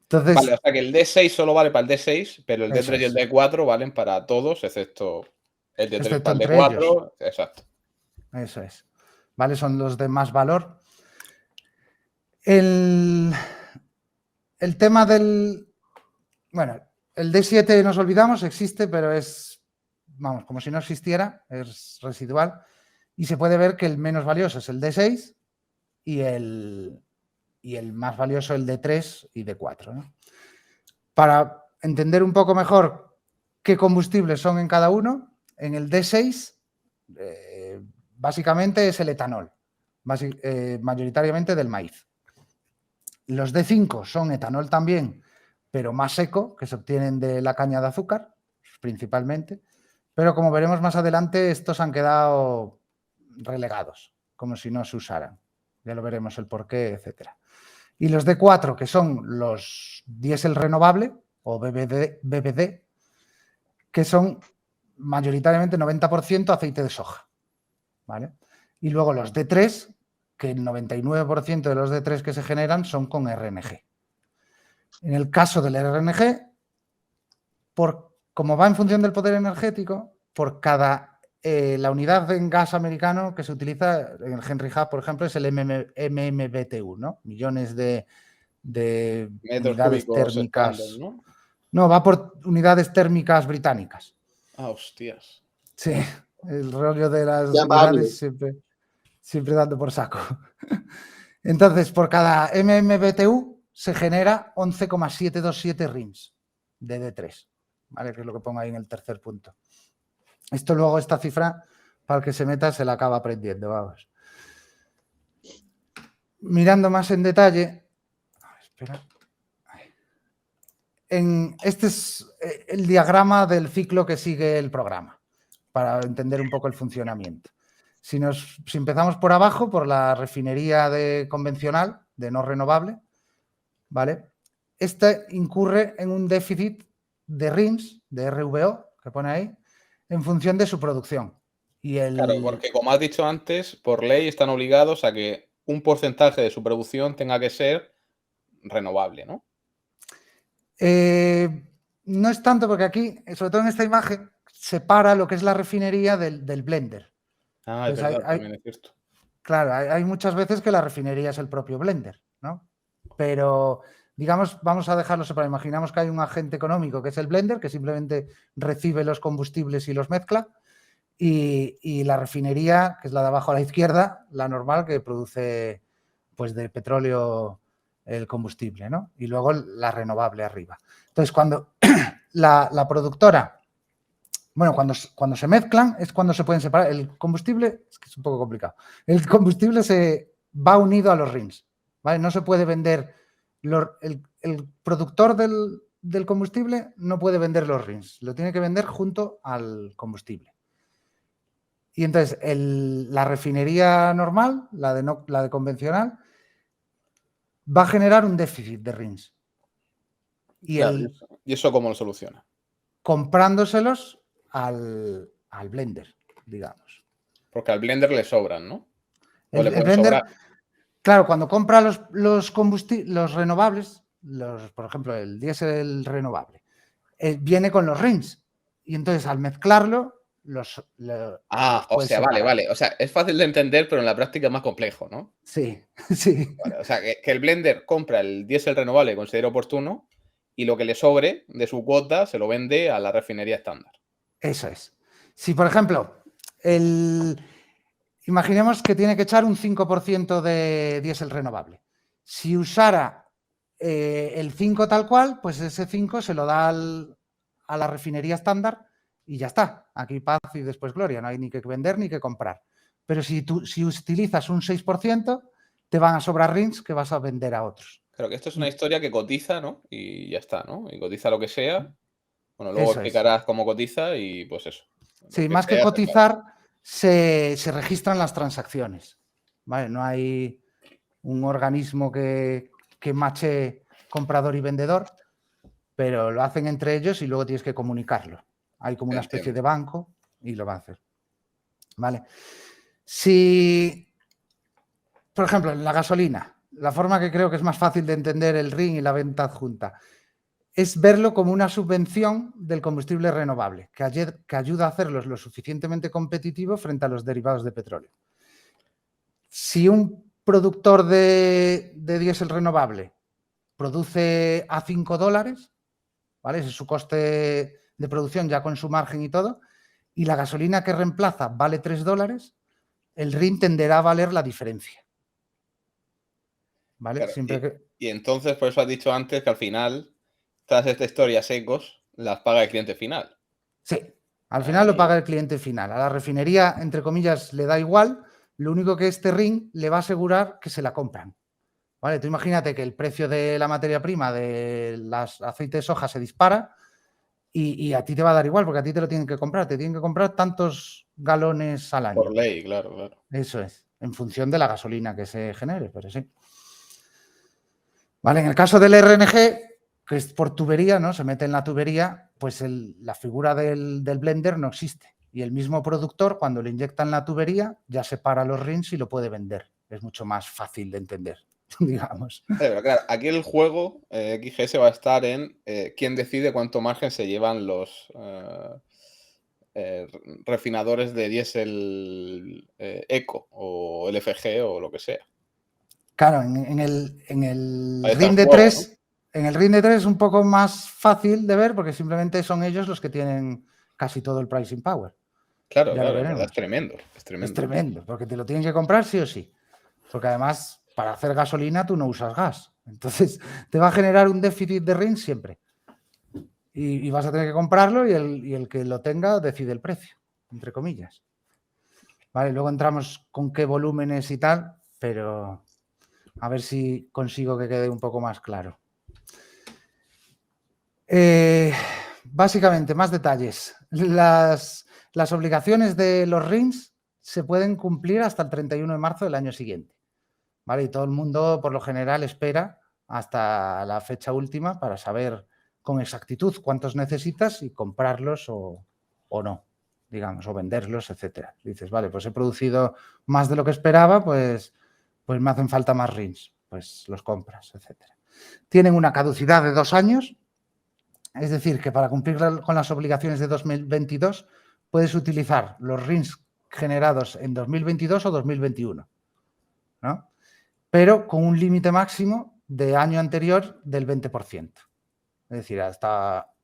Entonces, Vale, o sea que el D6 solo vale para el D6, pero el eso D3 y el es, D4 valen para todos, excepto el D3 excepto para el entre ellos. D4. Exacto. Eso es. ¿Vale? Son los de más valor. El tema del... Bueno, el D7 nos olvidamos, existe, pero es, vamos, como si no existiera, es residual. Y se puede ver que el menos valioso es el D6 y el más valioso el D3 y D4, ¿no? Para entender un poco mejor qué combustibles son en cada uno, en el D6 básicamente es el etanol, mayoritariamente del maíz. Los D5 son etanol también, pero más seco, que se obtienen de la caña de azúcar, principalmente. Pero como veremos más adelante, estos han quedado relegados, como si no se usaran. Ya lo veremos el porqué, etcétera. Y los D4, que son los diésel renovable, o BBD, que son mayoritariamente 90% aceite de soja. ¿Vale? Y luego los D3, que el 99% de los D3 que se generan son con RNG. En el caso del RNG, como va en función del poder energético, por cada la unidad en gas americano que se utiliza en el Henry Hub, por ejemplo, es el MMBTU, ¿no? Millones de Metros unidades cúbicos térmicas. estándar, ¿no? No, va por unidades térmicas británicas. Ah, hostias. Sí, el rollo de las Llamable. unidades siempre dando por saco. Entonces, por cada MMBTU se genera 11,727 RINs de D3, ¿vale? Que es lo que pongo ahí en el tercer punto. Esto luego, esta cifra, para el que se meta, se la acaba aprendiendo, vamos. Mirando más en detalle, espera. Este es el diagrama del ciclo que sigue el programa, para entender un poco el funcionamiento. Si empezamos por abajo, por la refinería convencional, de no renovable, ¿vale? Esta incurre en un déficit de RINs, de RVO, que pone ahí, en función de su producción. Claro, porque como has dicho antes, por ley están obligados a que un porcentaje de su producción tenga que ser renovable, ¿no? No es tanto porque aquí, sobre todo en esta imagen, separa lo que es la refinería del blender. Ah, es verdad, también es cierto. Claro, hay muchas veces que la refinería es el propio blender, ¿no? Pero, digamos, vamos a dejarlo separado. Imaginamos que hay un agente económico que es el blender, que simplemente recibe los combustibles y los mezcla, y la refinería, que es la de abajo a la izquierda, la normal, que produce pues de petróleo el combustible, ¿no? Y luego la renovable arriba. Entonces, cuando la productora, bueno, cuando se mezclan es cuando se pueden separar. El combustible, es que es un poco complicado, el combustible se va unido a los RINs, ¿vale? No se puede vender, el productor del combustible no puede vender los RINs, lo tiene que vender junto al combustible. Y entonces la refinería normal, la de convencional, va a generar un déficit de RINs. Claro, ¿y eso cómo lo soluciona? Comprándoselos al blender, digamos. Porque al blender le sobran, ¿no? O El le pueden blender, sobrar. claro, cuando compra los renovables, por ejemplo, el diésel renovable, viene con los RINs. Y entonces al mezclarlo, los O puedes sea, vale, separar. vale. O sea, es fácil de entender, pero en la práctica es más complejo, ¿no? Sí, sí. Vale, o sea, que el blender compra el diésel renovable que considera oportuno y lo que le sobre de su cuota se lo vende a la refinería estándar. Eso es. Si, por ejemplo, imaginemos que tiene que echar un 5% de diésel renovable. Si usara el 5 tal cual, pues ese 5 se lo da a la refinería estándar y ya está. Aquí paz y después gloria. No hay ni que vender ni que comprar. Pero si utilizas un 6%, te van a sobrar RINs que vas a vender a otros. Creo que esto es una historia que cotiza, ¿no? Y ya está, ¿no? Y cotiza lo que sea. Bueno, luego Eso es. explicarás cómo cotiza y pues eso. Lo Sí, que más que sea, se paga. cotizar, se registran las transacciones. ¿Vale? No hay un organismo que mache comprador y vendedor, pero lo hacen entre ellos y luego tienes que comunicarlo. Hay como una especie Entiendo. de banco y lo va a hacer. ¿Vale? Si, por ejemplo, en la gasolina, la forma que creo que es más fácil de entender el RIN y la venta adjunta es verlo como una subvención del combustible renovable, que ayuda a hacerlos lo suficientemente competitivos frente a los derivados de petróleo. Si un productor de diésel renovable produce a $5, ¿vale? Ese es su coste de producción ya con su margen y todo, y la gasolina que reemplaza vale $3, el RIN tenderá a valer la diferencia. ¿Vale? Claro, Siempre que... y entonces, por eso has dicho antes que al final, todas estas historias secos las paga el cliente final. Sí, al final lo Ahí, paga el cliente final. A la refinería, entre comillas, le da igual. Lo único que este RIN le va a asegurar que se la compran. ¿Vale? Tú imagínate que el precio de la materia prima de las aceites de soja se dispara y a ti te va a dar igual porque a ti te lo tienen que comprar. Te tienen que comprar tantos galones al año. por ley, claro, claro. Eso es, en función de la gasolina que se genere, pero sí. Vale, en el caso del RNG, que es por tubería, ¿no? Se mete en la tubería, pues la figura del blender no existe. Y el mismo productor, cuando le inyectan la tubería, ya separa los RINs y lo puede vender. Es mucho más fácil de entender, digamos. Pero claro, aquí el juego XGS va a estar en quién decide cuánto margen se llevan los refinadores de diésel eco o LFG o lo que sea. Claro, en el Ahí está el RIN de juego, 3, en el RIN de 3 es un poco más fácil de ver porque simplemente son ellos los que tienen casi todo el pricing power. Claro, Ya lo claro, en verdad veremos. es tremendo. Es tremendo, porque te lo tienen que comprar sí o sí. Porque además, para hacer gasolina tú no usas gas. Entonces, te va a generar un déficit de RIN siempre. Y vas a tener que comprarlo y el que lo tenga decide el precio, entre comillas. Vale, luego entramos con qué volúmenes y tal, pero a ver si consigo que quede un poco más claro. Básicamente, más detalles. Las obligaciones de los RINs se pueden cumplir hasta el 31 de marzo del año siguiente. ¿Vale? Y todo el mundo, por lo general, espera hasta la fecha última para saber con exactitud cuántos necesitas y comprarlos o no, digamos, o venderlos, etcétera. Dices, vale, pues he producido más de lo que esperaba, pues me hacen falta más RINs, pues los compras, etcétera. Tienen una caducidad de 2 años, es decir, que para cumplir con las obligaciones de 2022 puedes utilizar los RINs generados en 2022 o 2021, ¿no? Pero con un límite máximo de año anterior del 20%. Es decir,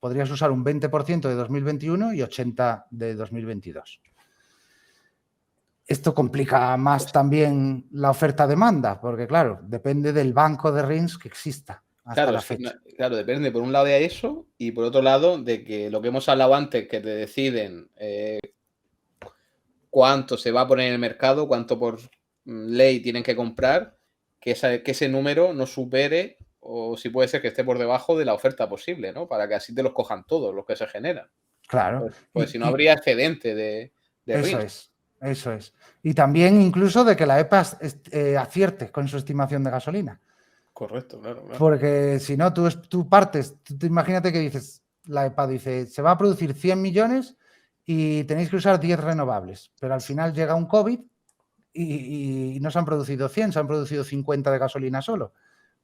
podrías usar un 20% de 2021 y 80% de 2022. Esto complica más también la oferta-demanda, porque claro, depende del banco de RINs que exista hasta la fecha. Claro, depende por un lado de eso y por otro lado de que lo que hemos hablado antes, que te deciden cuánto se va a poner en el mercado, cuánto por ley tienen que comprar, que ese número no supere o si puede ser que esté por debajo de la oferta posible, ¿no? Para que así te los cojan todos los que se generan. Claro. Pues si no habría excedente de eso RINs. Eso es. Y también incluso de que la EPA acierte con su estimación de gasolina. Correcto, claro. Porque si no, tú imagínate que dices, la EPA dice, se va a producir 100 millones y tenéis que usar 10 renovables, pero al final llega un COVID y no se han producido 100, se han producido 50 de gasolina solo.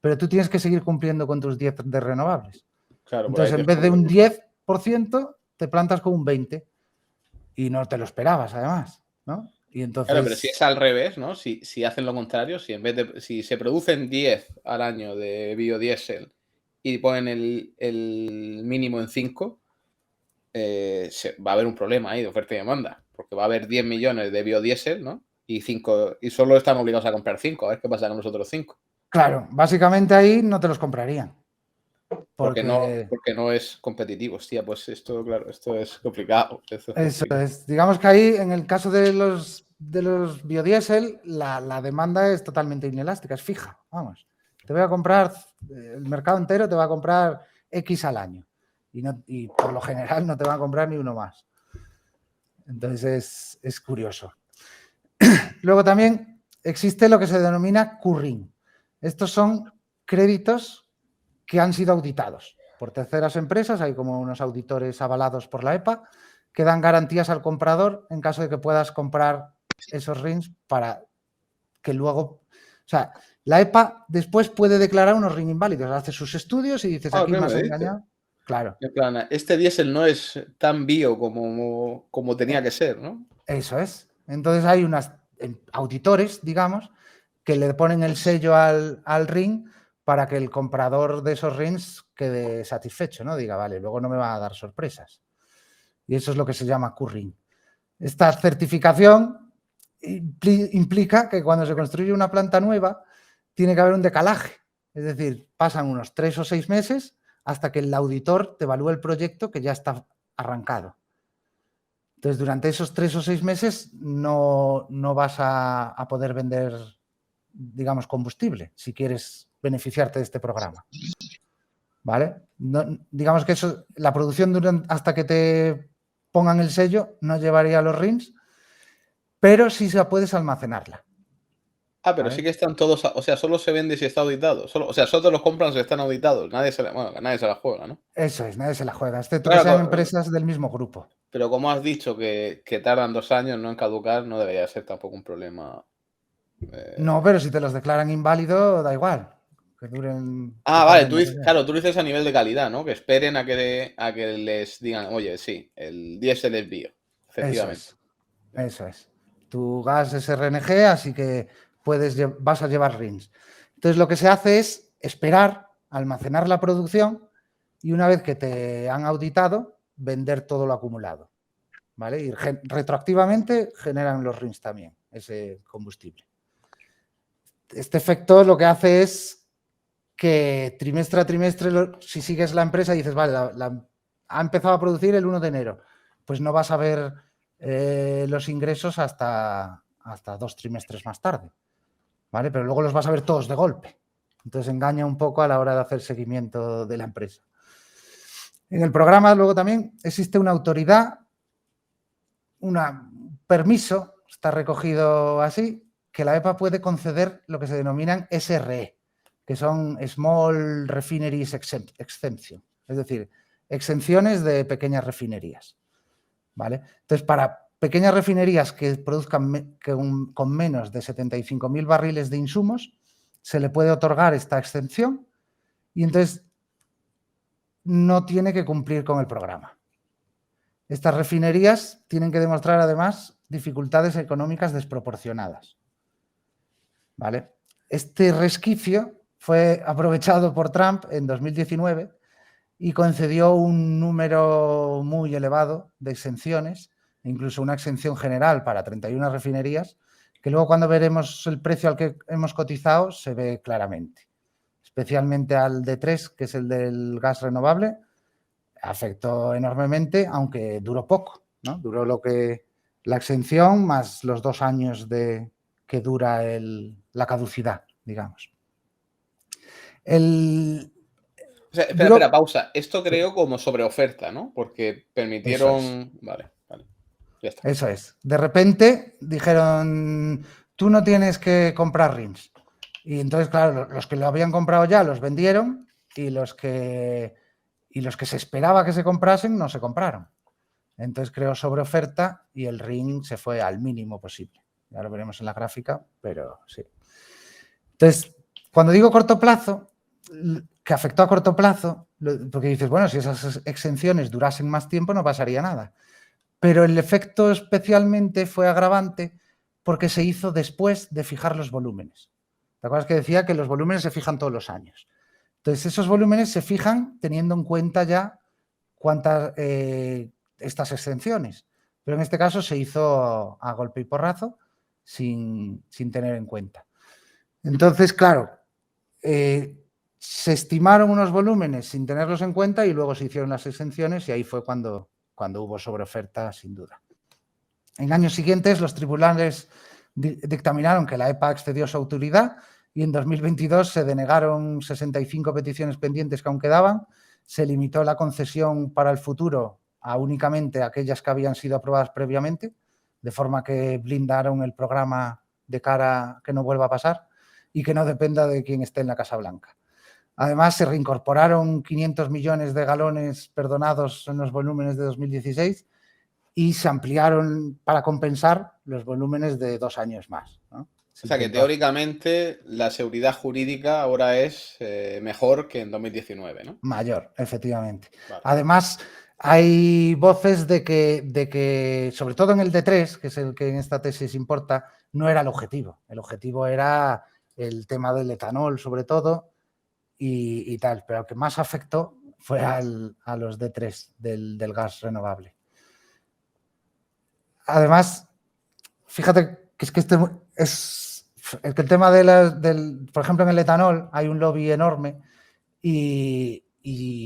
Pero tú tienes que seguir cumpliendo con tus 10 de renovables. Claro, por Entonces, ahí en vez de un 10%, te plantas con un 20%. Y no te lo esperabas, además, ¿no? Y entonces... Claro, pero si es al revés, ¿no? Si hacen lo contrario, si se producen 10 al año de biodiesel y ponen el mínimo en 5, va a haber un problema ahí de oferta y demanda, porque va a haber 10 millones de biodiesel, ¿no? Y solo están obligados a comprar 5, a ver qué pasa con los otros 5. Claro, básicamente ahí no te los comprarían. Porque no es competitivo. Hostia, pues esto, claro, esto es complicado. Eso es. Digamos que ahí, en el caso de los biodiesel, la demanda es totalmente inelástica, es fija. Vamos, te voy a comprar, el mercado entero te va a comprar X al año. Y por lo general no te va a comprar ni uno más. Entonces es curioso. Luego también existe lo que se denomina curring. Estos son créditos que han sido auditados por terceras empresas, hay como unos auditores avalados por la EPA, que dan garantías al comprador en caso de que puedas comprar esos RINs para que luego... O sea, la EPA después puede declarar unos RIN inválidos, hace sus estudios y dices, aquí me has engañado. Claro. En plan, este diésel no es tan bio como tenía que ser, ¿no? Eso es. Entonces hay unos auditores, digamos, que le ponen el sello al RIN para que el comprador de esos RINs quede satisfecho, ¿no? Diga, vale, luego no me va a dar sorpresas. Y eso es lo que se llama Q-RIN. Esta certificación implica que cuando se construye una planta nueva tiene que haber un decalaje. Es decir, pasan unos 3 o 6 meses hasta que el auditor te evalúe el proyecto que ya está arrancado. Entonces, durante esos 3 o 6 meses no vas a poder vender, digamos, combustible si quieres beneficiarte de este programa. ¿Vale? No, digamos que eso, la producción hasta que te pongan el sello no llevaría los RINs, pero sí puedes almacenarla. Pero ¿vale? Sí que están todos, o sea, solo se vende si está auditado. Solo los compran si están auditados. Nadie se la juega, ¿no? Eso es, nadie se la juega, excepto que sean empresas del mismo grupo. Pero como has dicho que tardan 2 años no en caducar, no debería ser tampoco un problema. No, pero si te los declaran inválido, da igual. Que duren. Vale, tú lo dices a nivel de calidad, ¿no? Que esperen a que les digan, oye, sí, el diésel es bio. Efectivamente. Eso es. Tu gas es RNG, así que vas a llevar RINs. Entonces, lo que se hace es esperar, almacenar la producción y una vez que te han auditado, vender todo lo acumulado. ¿Vale? Y retroactivamente generan los RINs también, ese combustible. Este efecto lo que hace es que trimestre a trimestre, si sigues la empresa y dices, vale, ha empezado a producir el 1 de enero, pues no vas a ver los ingresos hasta 2 trimestres más tarde, ¿vale? Pero luego los vas a ver todos de golpe. Entonces engaña un poco a la hora de hacer seguimiento de la empresa. En el programa luego también existe una autoridad, un permiso, está recogido así, que la EPA puede conceder lo que se denominan SRE, que son Small Refineries Exemption, es decir, exenciones de pequeñas refinerías, ¿vale? Entonces, para pequeñas refinerías que produzcan con menos de 75.000 barriles de insumos, se le puede otorgar esta exención y entonces no tiene que cumplir con el programa. Estas refinerías tienen que demostrar, además, dificultades económicas desproporcionadas, ¿vale? Este resquicio fue aprovechado por Trump en 2019 y concedió un número muy elevado de exenciones, incluso una exención general para 31 refinerías, que luego cuando veremos el precio al que hemos cotizado se ve claramente. Especialmente al D3, que es el del gas renovable, afectó enormemente, aunque duró poco, ¿no? Duró la exención más los 2 años que dura la caducidad, digamos. Espera, pausa. Esto creo como sobreoferta, ¿no? Porque permitieron... Vale. Ya está. Eso es. De repente dijeron, tú no tienes que comprar RINs. Y entonces, claro, los que lo habían comprado ya los vendieron y los que se esperaba que se comprasen no se compraron. Entonces creó sobreoferta y el ring se fue al mínimo posible. Ya lo veremos en la gráfica, pero sí. Entonces, cuando digo corto plazo, que afectó a corto plazo, porque dices, bueno, si esas exenciones durasen más tiempo no pasaría nada. Pero el efecto especialmente fue agravante porque se hizo después de fijar los volúmenes. ¿Te acuerdas que decía que los volúmenes se fijan todos los años? Entonces, esos volúmenes se fijan teniendo en cuenta ya cuántas estas exenciones. Pero en este caso se hizo a golpe y porrazo sin tener en cuenta. Entonces, claro, se estimaron unos volúmenes sin tenerlos en cuenta y luego se hicieron las exenciones y ahí fue cuando hubo sobreoferta, sin duda. En años siguientes, los tribunales dictaminaron que la EPA excedió su autoridad y en 2022 se denegaron 65 peticiones pendientes que aún quedaban. Se limitó la concesión para el futuro a únicamente aquellas que habían sido aprobadas previamente, de forma que blindaron el programa de cara a que no vuelva a pasar y que no dependa de quién esté en la Casa Blanca. Además, se reincorporaron 500 millones de galones perdonados en los volúmenes de 2016 y se ampliaron para compensar los volúmenes de 2 años más, ¿no? O sea que teóricamente la seguridad jurídica ahora es mejor que en 2019, ¿no? Mayor, efectivamente. Vale. Además, hay voces de que, sobre todo en el D3, que es el que en esta tesis importa, no era el objetivo. El objetivo era el tema del etanol, sobre todo, y tal. Pero el que más afectó fue a los D3 del gas renovable. Además, fíjate que es que el tema por ejemplo, en el etanol hay un lobby enorme y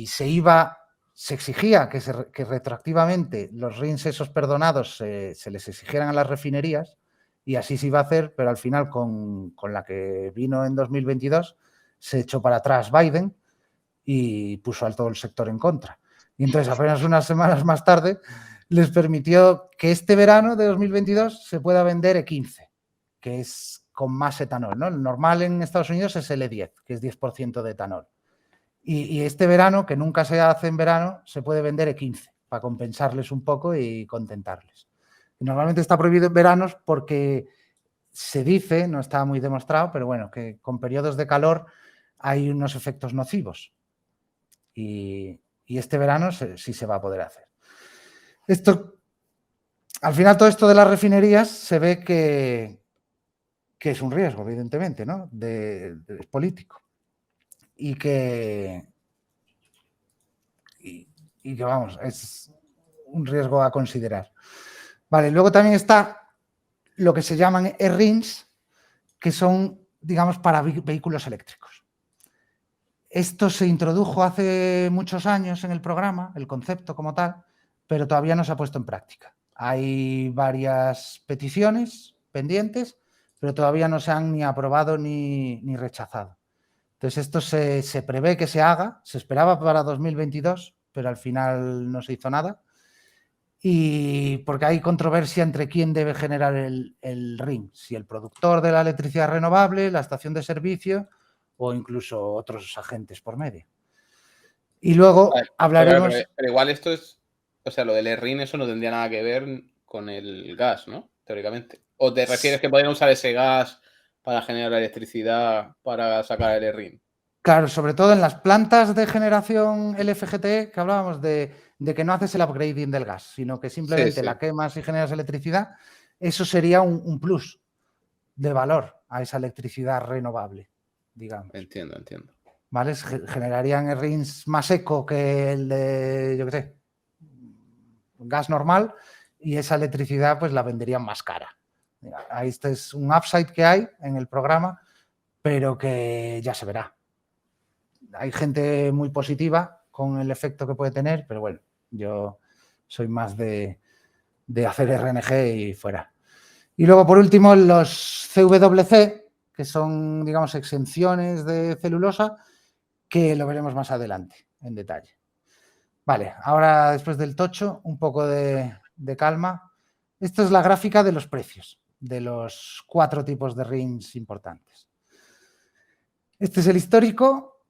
se exigía que retroactivamente los RINs esos perdonados se les exigieran a las refinerías y así se iba a hacer, pero al final con la que vino en 2022 se echó para atrás Biden y puso a todo el sector en contra. Y entonces apenas unas semanas más tarde les permitió que este verano de 2022 se pueda vender E15, que es con más etanol, ¿no? El normal en Estados Unidos es el E10, que es 10% de etanol. Y este verano, que nunca se hace en verano, se puede vender E15 para compensarles un poco y contentarles. Y normalmente está prohibido en veranos porque se dice, no está muy demostrado, pero bueno, que con periodos de calor hay unos efectos nocivos. Y este verano sí se va a poder hacer. Al final, todo esto de las refinerías se ve que es un riesgo, evidentemente, ¿no? Es político. Y que vamos, es un riesgo a considerar. Vale, luego también está lo que se llaman E-RINs, que son, digamos, para vehículos eléctricos. Esto se introdujo hace muchos años en el programa, el concepto como tal, pero todavía no se ha puesto en práctica. Hay varias peticiones pendientes, pero todavía no se han ni aprobado ni rechazado. Entonces, esto se prevé que se haga, se esperaba para 2022, pero al final no se hizo nada. Y porque hay controversia entre quién debe generar el RIN, si el productor de la electricidad renovable, la estación de servicio o incluso otros agentes por medio. Y luego hablaremos... Pero igual esto es... O sea, lo del RIN, eso no tendría nada que ver con el gas, ¿no? Teóricamente. ¿O te refieres que podrían usar ese gas para generar electricidad para sacar el RIN? Claro, sobre todo en las plantas de generación LFGTE, que hablábamos de que no haces el upgrading del gas, sino que simplemente la quemas y generas electricidad, eso sería un plus de valor a esa electricidad renovable, digamos. Entiendo. ¿Vale? Generarían RINs más eco que el de, yo qué sé, gas normal y esa electricidad pues la venderían más cara. Ahí este es un upside que hay en el programa, pero que ya se verá. Hay gente muy positiva con el efecto que puede tener, pero bueno, yo soy más de hacer RNG y fuera. Y luego, por último, los CWC, que son, digamos, exenciones de celulosa, que lo veremos más adelante, en detalle. Vale, ahora, después del tocho, un poco de calma. Esta es la gráfica de los precios de los 4 tipos de RINs importantes. Este es el histórico.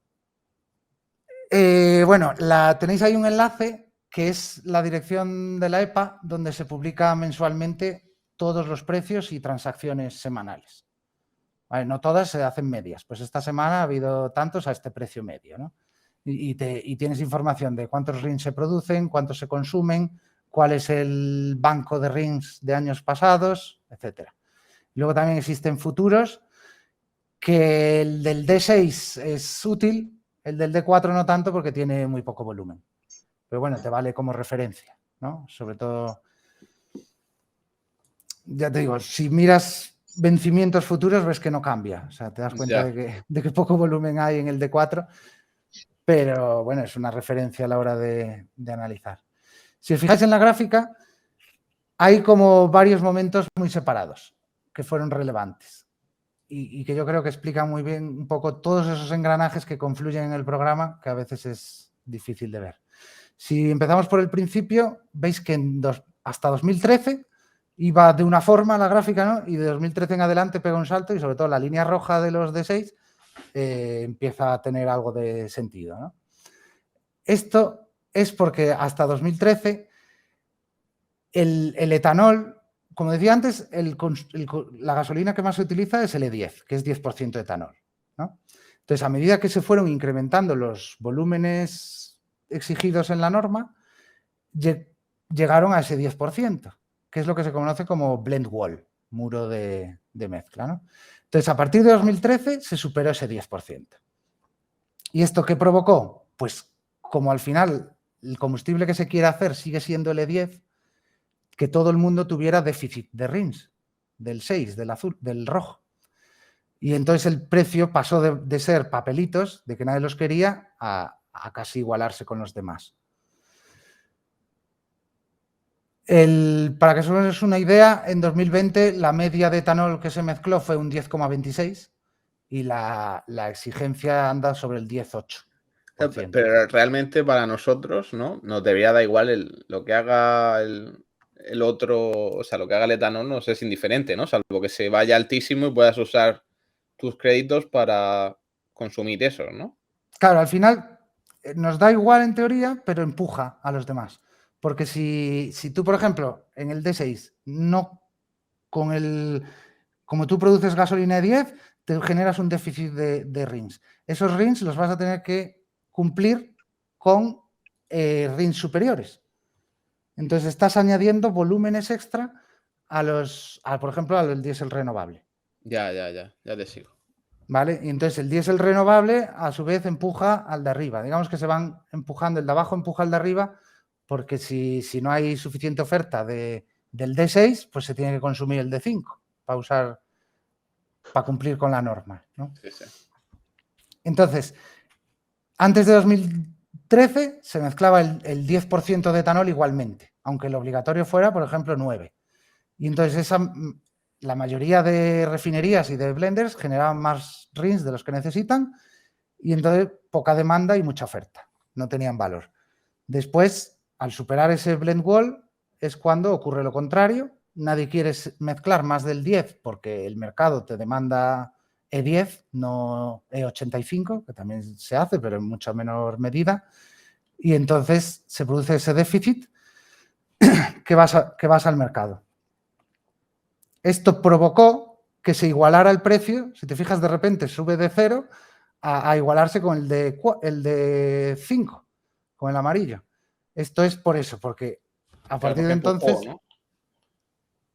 Bueno, tenéis ahí un enlace que es la dirección de la EPA donde se publica mensualmente todos los precios y transacciones semanales. Vale, no todas se hacen medias. Pues esta semana ha habido tantos a este precio medio, ¿no? Y tienes información de cuántos RINs se producen, cuántos se consumen, cuál es el banco de RINs de años pasados, etcétera. Luego también existen futuros, que el del D6 es útil, el del D4 no tanto porque tiene muy poco volumen. Pero bueno, te vale como referencia, ¿no? Sobre todo, ya te digo, si miras vencimientos futuros ves que no cambia. O sea, te das cuenta de que poco volumen hay en el D4, pero bueno, es una referencia a la hora de analizar. Si os fijáis en la gráfica, hay como varios momentos muy separados que fueron relevantes y que yo creo que explican muy bien un poco todos esos engranajes que confluyen en el programa, que a veces es difícil de ver. Si empezamos por el principio, veis que hasta 2013 iba de una forma la gráfica, ¿no? Y de 2013 en adelante pega un salto y sobre todo la línea roja de los D6 empieza a tener algo de sentido, ¿no? Esto es porque hasta 2013 el etanol, como decía antes, la gasolina que más se utiliza es el E10, que es 10% de etanol, ¿no? Entonces, a medida que se fueron incrementando los volúmenes exigidos en la norma, llegaron a ese 10%, que es lo que se conoce como blend wall, muro de mezcla, ¿no? Entonces, a partir de 2013 se superó ese 10%. ¿Y esto qué provocó? Pues como al final el combustible que se quiere hacer sigue siendo el E10, que todo el mundo tuviera déficit de RINs, del 6, del azul, del rojo. Y entonces el precio pasó de ser papelitos, de que nadie los quería, a casi igualarse con los demás. Para que os hagáis una idea, en 2020 la media de etanol que se mezcló fue un 10,26 y la exigencia anda sobre el 10,8. Pero realmente para nosotros, ¿no? Nos debería dar igual lo que haga el otro, o sea, lo que haga el etanol nos es indiferente, ¿no? Salvo que se vaya altísimo y puedas usar tus créditos para consumir eso, ¿no? Claro, al final nos da igual en teoría, pero empuja a los demás. Porque si tú, por ejemplo, en el D6, no como tú produces gasolina de 10, te generas un déficit de RINs. Esos RINs los vas a tener que cumplir con RINs superiores. Entonces estás añadiendo volúmenes extra por ejemplo, al diésel renovable. Ya te sigo. ¿Vale? Y entonces el diésel renovable a su vez empuja al de arriba. Digamos que se van empujando, el de abajo empuja al de arriba, porque si no hay suficiente oferta del D6, pues se tiene que consumir el D5 para cumplir con la norma, ¿no? Sí, sí. Entonces, antes de 2013 se mezclaba el 10% de etanol igualmente, aunque el obligatorio fuera, por ejemplo, 9. Y entonces la mayoría de refinerías y de blenders generaban más RINs de los que necesitan y entonces poca demanda y mucha oferta. No tenían valor. Después, al superar ese blend wall, es cuando ocurre lo contrario. Nadie quiere mezclar más del 10 porque el mercado te demanda E10, no E85, que también se hace, pero en mucha menor medida. Y entonces se produce ese déficit que vas al mercado. Esto provocó que se igualara el precio. Si te fijas, de repente sube de 0 a igualarse con el de 5, con el amarillo. Esto es por eso, porque a partir de entonces... Empujó, ¿no?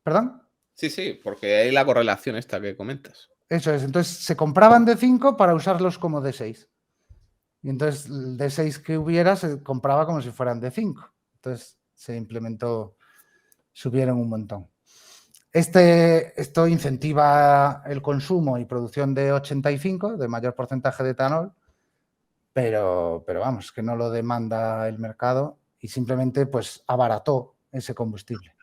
¿Perdón? Sí, porque hay la correlación esta que comentas. Eso es. Entonces se compraban de 5 para usarlos como de 6. Y entonces el de 6 que hubiera se compraba como si fueran de 5. Entonces se implementó, subieron un montón. Esto incentiva el consumo y producción de 85, de mayor porcentaje de etanol, pero vamos, que no lo demanda el mercado y simplemente pues abarató ese combustible.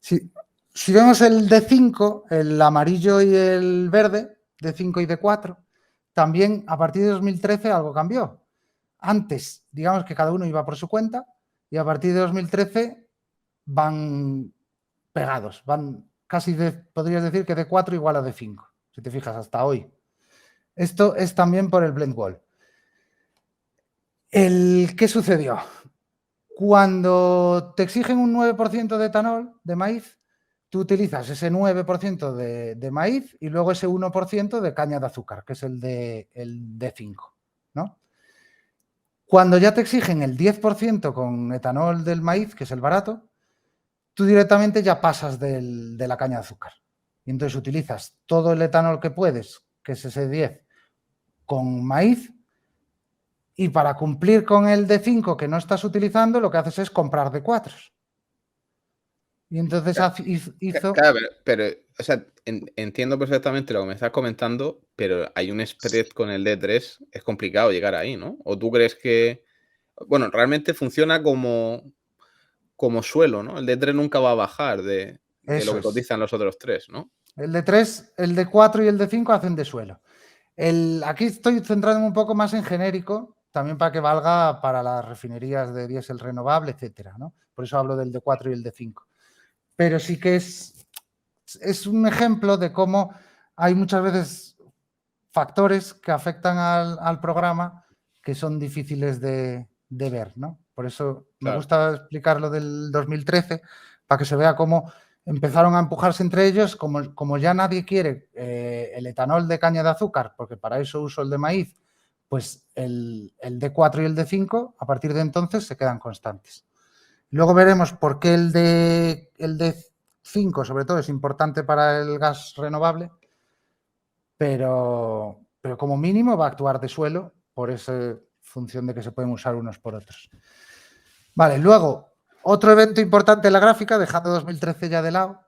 Si vemos el D5, el amarillo y el verde, D5 y D4, también a partir de 2013 algo cambió. Antes, digamos que cada uno iba por su cuenta y a partir de 2013 van pegados, van casi, podrías decir que D4 igual a D5, si te fijas hasta hoy. Esto es también por el blend wall. ¿Qué sucedió? Cuando te exigen un 9% de etanol de maíz, tú utilizas ese 9% de maíz y luego ese 1% de caña de azúcar, que es el D5, ¿no? Cuando ya te exigen el 10% con etanol del maíz, que es el barato, tú directamente ya pasas de la caña de azúcar. Y entonces utilizas todo el etanol que puedes, que es ese 10, con maíz, y para cumplir con el D5 que no estás utilizando, lo que haces es comprar D4. Y entonces hizo... Claro, pero o sea, entiendo perfectamente lo que me estás comentando, pero hay un spread con el D3, es complicado llegar ahí, ¿no? ¿O tú crees que, bueno, realmente funciona como suelo, ¿no? El D3 nunca va a bajar de lo Eso que es. cotizan los otros tres, ¿no? El D3, el D4 y el D5 hacen de suelo. Aquí estoy centrándome un poco más en genérico, también para que valga para las refinerías de diésel renovable, etcétera, ¿no? Por eso hablo del D4 y el D5. Pero sí que es un ejemplo de cómo hay muchas veces factores que afectan al programa que son difíciles de ver, ¿no? Por eso me Claro. gusta explicar lo del 2013, para que se vea cómo empezaron a empujarse entre ellos, como ya nadie quiere el etanol de caña de azúcar, porque para eso uso el de maíz, pues el D4 y el D5 a partir de entonces se quedan constantes. Luego veremos por qué el D5 sobre todo es importante para el gas renovable, pero como mínimo va a actuar de suelo por esa función de que se pueden usar unos por otros. Vale, luego, otro evento importante en la gráfica, dejando 2013 ya de lado,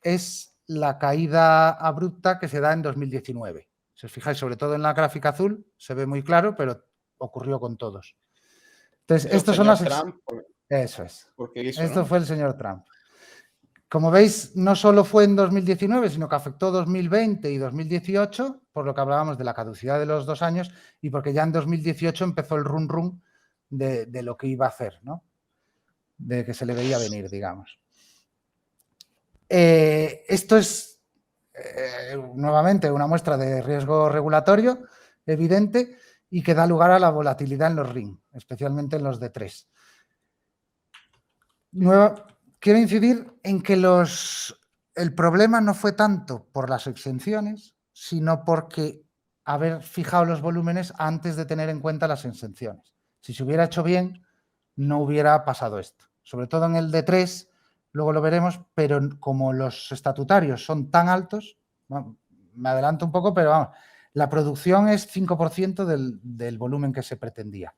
es la caída abrupta que se da en 2019. Si os fijáis, sobre todo en la gráfica azul, se ve muy claro, pero ocurrió con todos. Entonces, Eso estos fue son el las... señor Trump, Eso es. porque quiso, Esto ¿no? fue el señor Trump. Como veis, no solo fue en 2019, sino que afectó 2020 y 2018, por lo que hablábamos de la caducidad de los 2 años y porque ya en 2018 empezó el run de lo que iba a hacer, ¿no? De que se le veía venir, digamos. Esto es nuevamente una muestra de riesgo regulatorio evidente y que da lugar a la volatilidad en los RIN, especialmente en los D3. Quiero incidir en que el problema no fue tanto por las exenciones, sino porque haber fijado los volúmenes antes de tener en cuenta las exenciones. Si se hubiera hecho bien, no hubiera pasado esto. Sobre todo en el D3, luego lo veremos, pero como los estatutarios son tan altos, bueno, me adelanto un poco, pero vamos, la producción es 5% del volumen que se pretendía.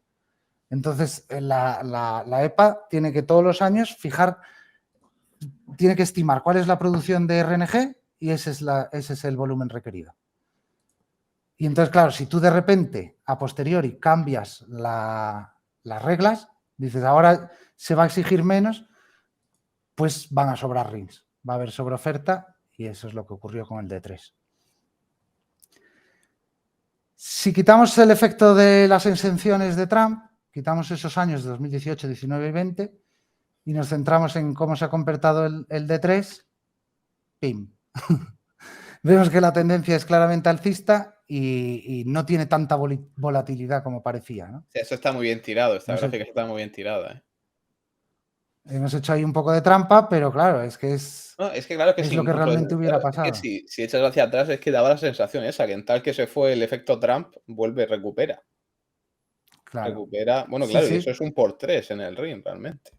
Entonces, la EPA tiene que todos los años tiene que estimar cuál es la producción de RNG y ese es el volumen requerido. Y entonces, claro, si tú de repente, a posteriori, cambias las reglas, dices, ahora se va a exigir menos, pues van a sobrar RINs. Va a haber sobreoferta y eso es lo que ocurrió con el D3. Si quitamos el efecto de las exenciones de Trump, quitamos esos años de 2018, 19 y 20 y nos centramos en cómo se ha comportado el D3, ¡pim! Vemos que la tendencia es claramente alcista y no tiene tanta volatilidad como parecía, ¿no? Eso está muy bien tirado, esta No sé, gráfica está muy bien tirada, ¿eh? hemos hecho ahí un poco de trampa, pero claro, es que No, es que claro que es sí, lo que incluso realmente hubiera claro, es que pasado. si echas hacia atrás es que daba la sensación esa, que en tal que se fue el efecto Trump, vuelve, recupera. Claro. Recupera, bueno, Sí, claro, y eso sí, es un por 3 en el ring realmente.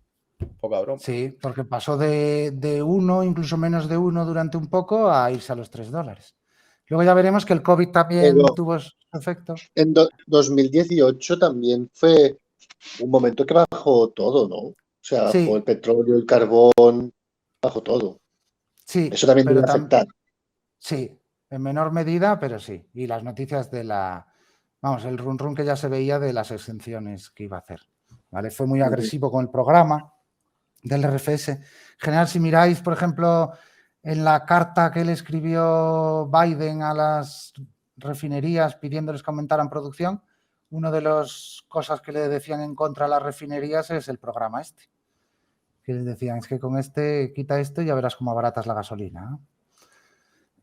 Poca broma. sí, porque pasó de 1, incluso menos de 1 durante un poco, a irse a los $3. Luego ya veremos que el COVID también Pero tuvo su efecto. en 2018 también fue un momento que bajó todo, ¿no? O sea, bajó el Sí, petróleo, el carbón, bajó todo. sí, Eso también pero debe afectar. sí, en menor medida, pero sí. Y las noticias vamos, el run que ya se veía de las exenciones que iba a hacer. ¿Vale? Fue muy agresivo con el programa del RFS. En general, si miráis, por ejemplo, en la carta que le escribió Biden a las refinerías pidiéndoles que aumentaran producción, una de las cosas que le decían en contra a las refinerías es el programa este. Que les decían, es que con este quita esto y ya verás cómo abaratas la gasolina, ¿no?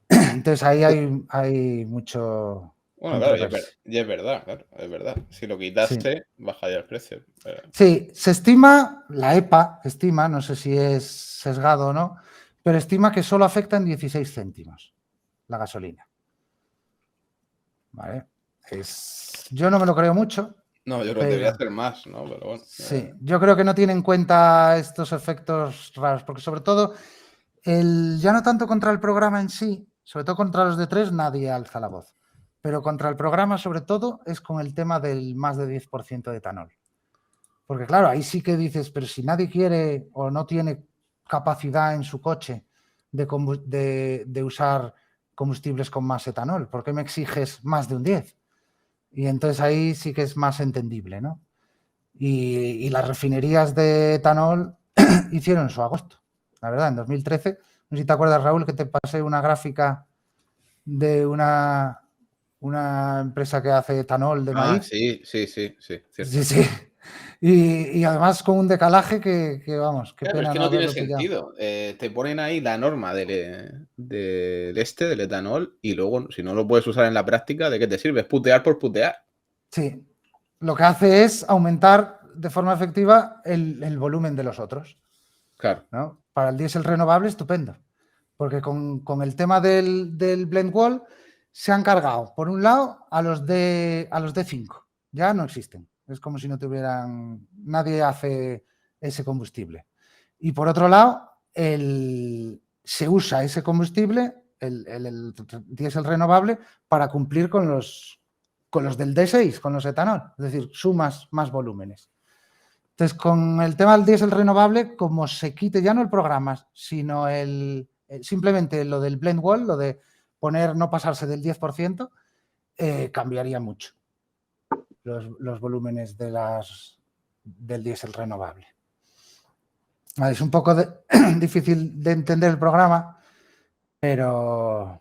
Entonces ahí hay mucho Bueno, claro, y es verdad, claro, es verdad. Si lo quitaste, bajaría el precio. Sí, se estima, la EPA estima, no sé si es sesgado o no, pero estima que solo afecta en 16 céntimos la gasolina. ¿Vale? Yo no me lo creo mucho. No, yo creo que debería hacer más, ¿no? Pero bueno. Sí, yo creo que no tiene en cuenta estos efectos raros, porque sobre todo, ya no tanto contra el programa en sí, sobre todo contra los de 3 nadie alza la voz, pero contra el programa sobre todo es con el tema del más de 10% de etanol. Porque claro, ahí sí que dices, pero si nadie quiere o no tiene capacidad en su coche de usar combustibles con más etanol, ¿por qué me exiges más de un 10? Y entonces ahí sí que es más entendible, ¿no? Y las refinerías de etanol hicieron su agosto. La verdad, en 2013, no sé si te acuerdas, Raúl, que te pasé una gráfica de una empresa que hace etanol de maíz. Sí, cierto. Sí. Y además con un decalaje que vamos, qué Claro, pena es que no no tiene haberlo pillado. sentido. Te ponen ahí la norma del etanol, y luego, si no lo puedes usar en la práctica, ¿de qué te sirve? Es putear por putear. Sí, lo que hace es aumentar de forma efectiva el volumen de los otros. Claro. ¿No? Para el diésel renovable, estupendo. Porque con el tema del blend wall se han cargado, por un lado, a los D5. Ya no existen. Es como si no tuvieran... Nadie hace ese combustible. Y por otro lado, se usa ese combustible, el diésel renovable, para cumplir con los del D6, con los etanol. Es decir, sumas más volúmenes. Entonces, con el tema del diésel renovable, como se quite ya no el programa, sino simplemente lo del blend wall, lo de no pasarse del 10%, cambiaría mucho los volúmenes del diésel renovable. Vale, es un poco difícil de entender el programa, pero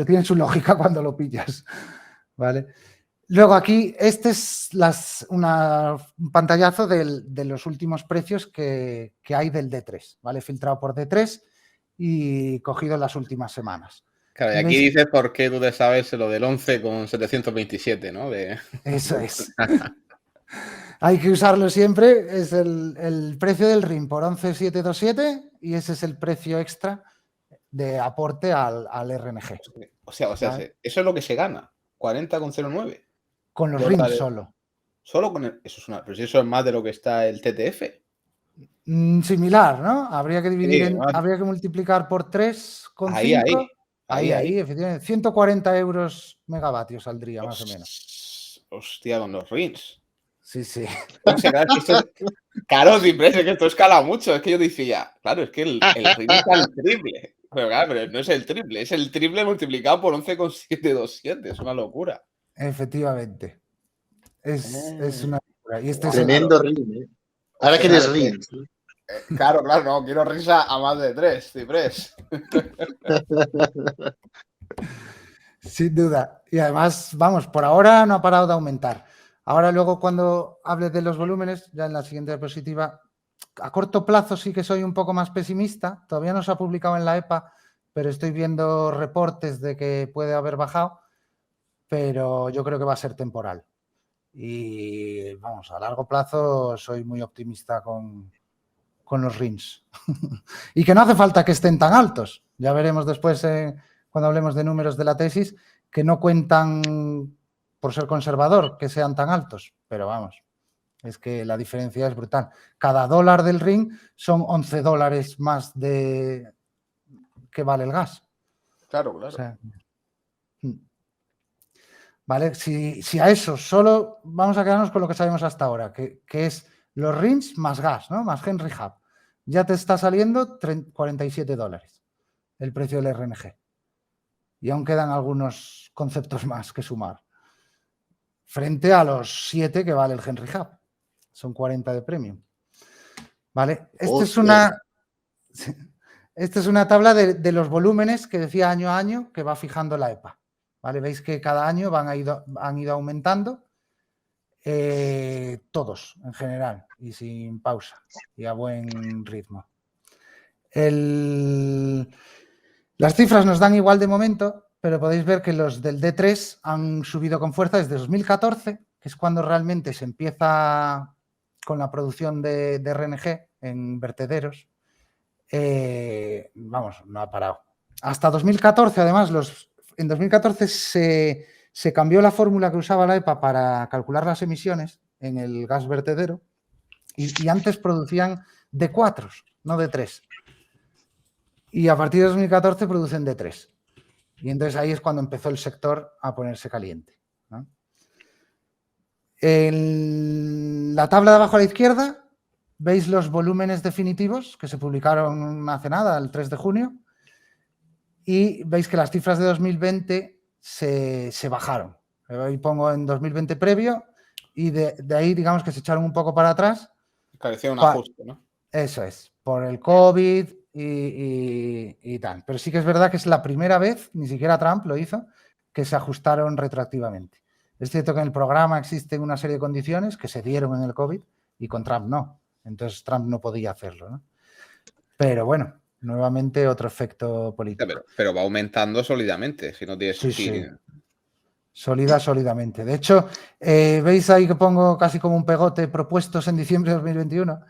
tiene su lógica cuando lo pillas. ¿Vale? Luego aquí, este es un pantallazo de los últimos precios que hay del D3, ¿vale? Filtrado por D3 y cogido en las últimas semanas. Claro, y aquí dices por qué tú te sabes lo del 11 con 727, ¿no? Eso es. Hay que usarlo siempre. Es el precio del RIN por 11,727 y ese es el precio extra de aporte al RNG. O sea, ¿vale? Eso es lo que se gana, 40,09. Con los RIN solo. Solo con pero si eso es más de lo que está el TTF. Similar, ¿no? Habría que dividir, habría que multiplicar por 3,5. Ahí, efectivamente. 140 euros megavatios saldría, más o menos. Hostia, con los RINs. Sí. O sea, claro, es que esto escala mucho. Es que yo decía, claro, es que el RIN es el triple. Pero claro, no es el triple, es el triple multiplicado por 11,727. Es una locura. Efectivamente. Es una locura. Y tremendo RIN, ¿eh? Ahora quieres RIN. Claro, no, quiero risa a más de 3, Ciprés. Sin duda. Y además, vamos, por ahora no ha parado de aumentar. Ahora luego cuando hable de los volúmenes, ya en la siguiente diapositiva, a corto plazo sí que soy un poco más pesimista. Todavía no se ha publicado en la EPA, pero estoy viendo reportes de que puede haber bajado, pero yo creo que va a ser temporal. Y vamos, a largo plazo soy muy optimista con los RINs. Y que no hace falta que estén tan altos. Ya veremos después, cuando hablemos de números de la tesis, que no cuentan, por ser conservador, que sean tan altos. Pero vamos, es que la diferencia es brutal. Cada dólar del RIN son 11 dólares más que vale el gas. Claro. O sea, ¿vale? Si a eso solo vamos a quedarnos con lo que sabemos hasta ahora, que es los RINs más gas, ¿no? Más Henry Hub. Ya te está saliendo 47 dólares el precio del RNG. Y aún quedan algunos conceptos más que sumar. Frente a los 7 que vale el Henry Hub. Son 40 de premium. ¿Vale? Esta es una tabla de los volúmenes que decía año a año que va fijando la EPA. ¿Vale? Veis que cada año han ido aumentando. Todos, en general, y sin pausa, y a buen ritmo. Las cifras nos dan igual de momento, pero podéis ver que los del D3 han subido con fuerza desde 2014, que es cuando realmente se empieza con la producción de RNG en vertederos. Vamos, no ha parado. Hasta 2014, además, en 2014 se cambió la fórmula que usaba la EPA para calcular las emisiones en el gas vertedero y antes producían D4, no D3. Y a partir de 2014 producen D3. Y entonces ahí es cuando empezó el sector a ponerse caliente, ¿no? En la tabla de abajo a la izquierda veis los volúmenes definitivos que se publicaron hace nada, el 3 de junio, y veis que las cifras de 2020 se bajaron. Ahí pongo en 2020 previo y de ahí digamos que se echaron un poco para atrás. Parecía un ajuste, ¿no? Eso es, por el COVID y tal. Pero sí que es verdad que es la primera vez, ni siquiera Trump lo hizo, que se ajustaron retroactivamente. Es cierto que en el programa existen una serie de condiciones que se dieron en el COVID y con Trump no. Entonces Trump no podía hacerlo, ¿no? Pero bueno, nuevamente otro efecto político. Pero va aumentando sólidamente, si no tienes... Sí. Sólidamente. De hecho, veis ahí que pongo casi como un pegote propuestos en diciembre de 2021.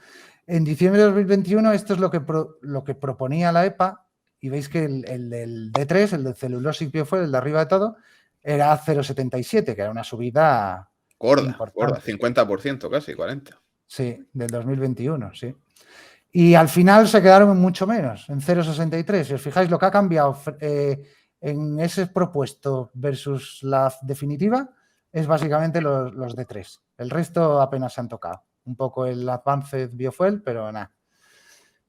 En diciembre de 2021 esto es lo que proponía la EPA y veis que el del D3, el del Cellulosic Biofuel, el de arriba de todo, era 0,77, que era una subida gorda, 50% casi, 40%. Sí, del 2021, sí. Y al final se quedaron en mucho menos, en 0,63. Si os fijáis, lo que ha cambiado en ese propuesto versus la definitiva es básicamente los D3. El resto apenas se han tocado. Un poco el Advanced Biofuel, pero nada.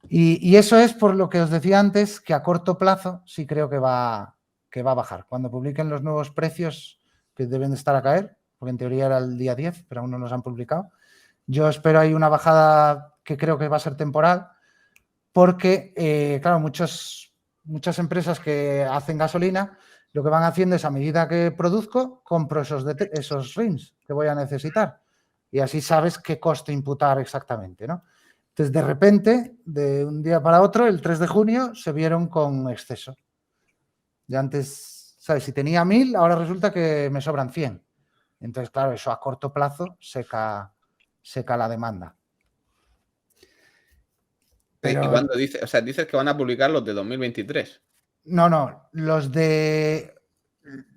Y eso es por lo que os decía antes, que a corto plazo sí creo que va a bajar. Cuando publiquen los nuevos precios, que deben de estar a caer, porque en teoría era el día 10, pero aún no los han publicado, yo espero ahí una bajada que creo que va a ser temporal, porque, claro, muchas empresas que hacen gasolina, lo que van haciendo es, a medida que produzco, compro esos RINs que voy a necesitar. Y así sabes qué coste imputar exactamente, ¿no? Entonces, de repente, de un día para otro, el 3 de junio, se vieron con exceso. Ya antes, ¿sabes? Si tenía 1000, ahora resulta que me sobran 100. Entonces, claro, eso a corto plazo seca la demanda. Pero... ¿Y cuándo dices? O sea, dices que van a publicar los de 2023. No, los de...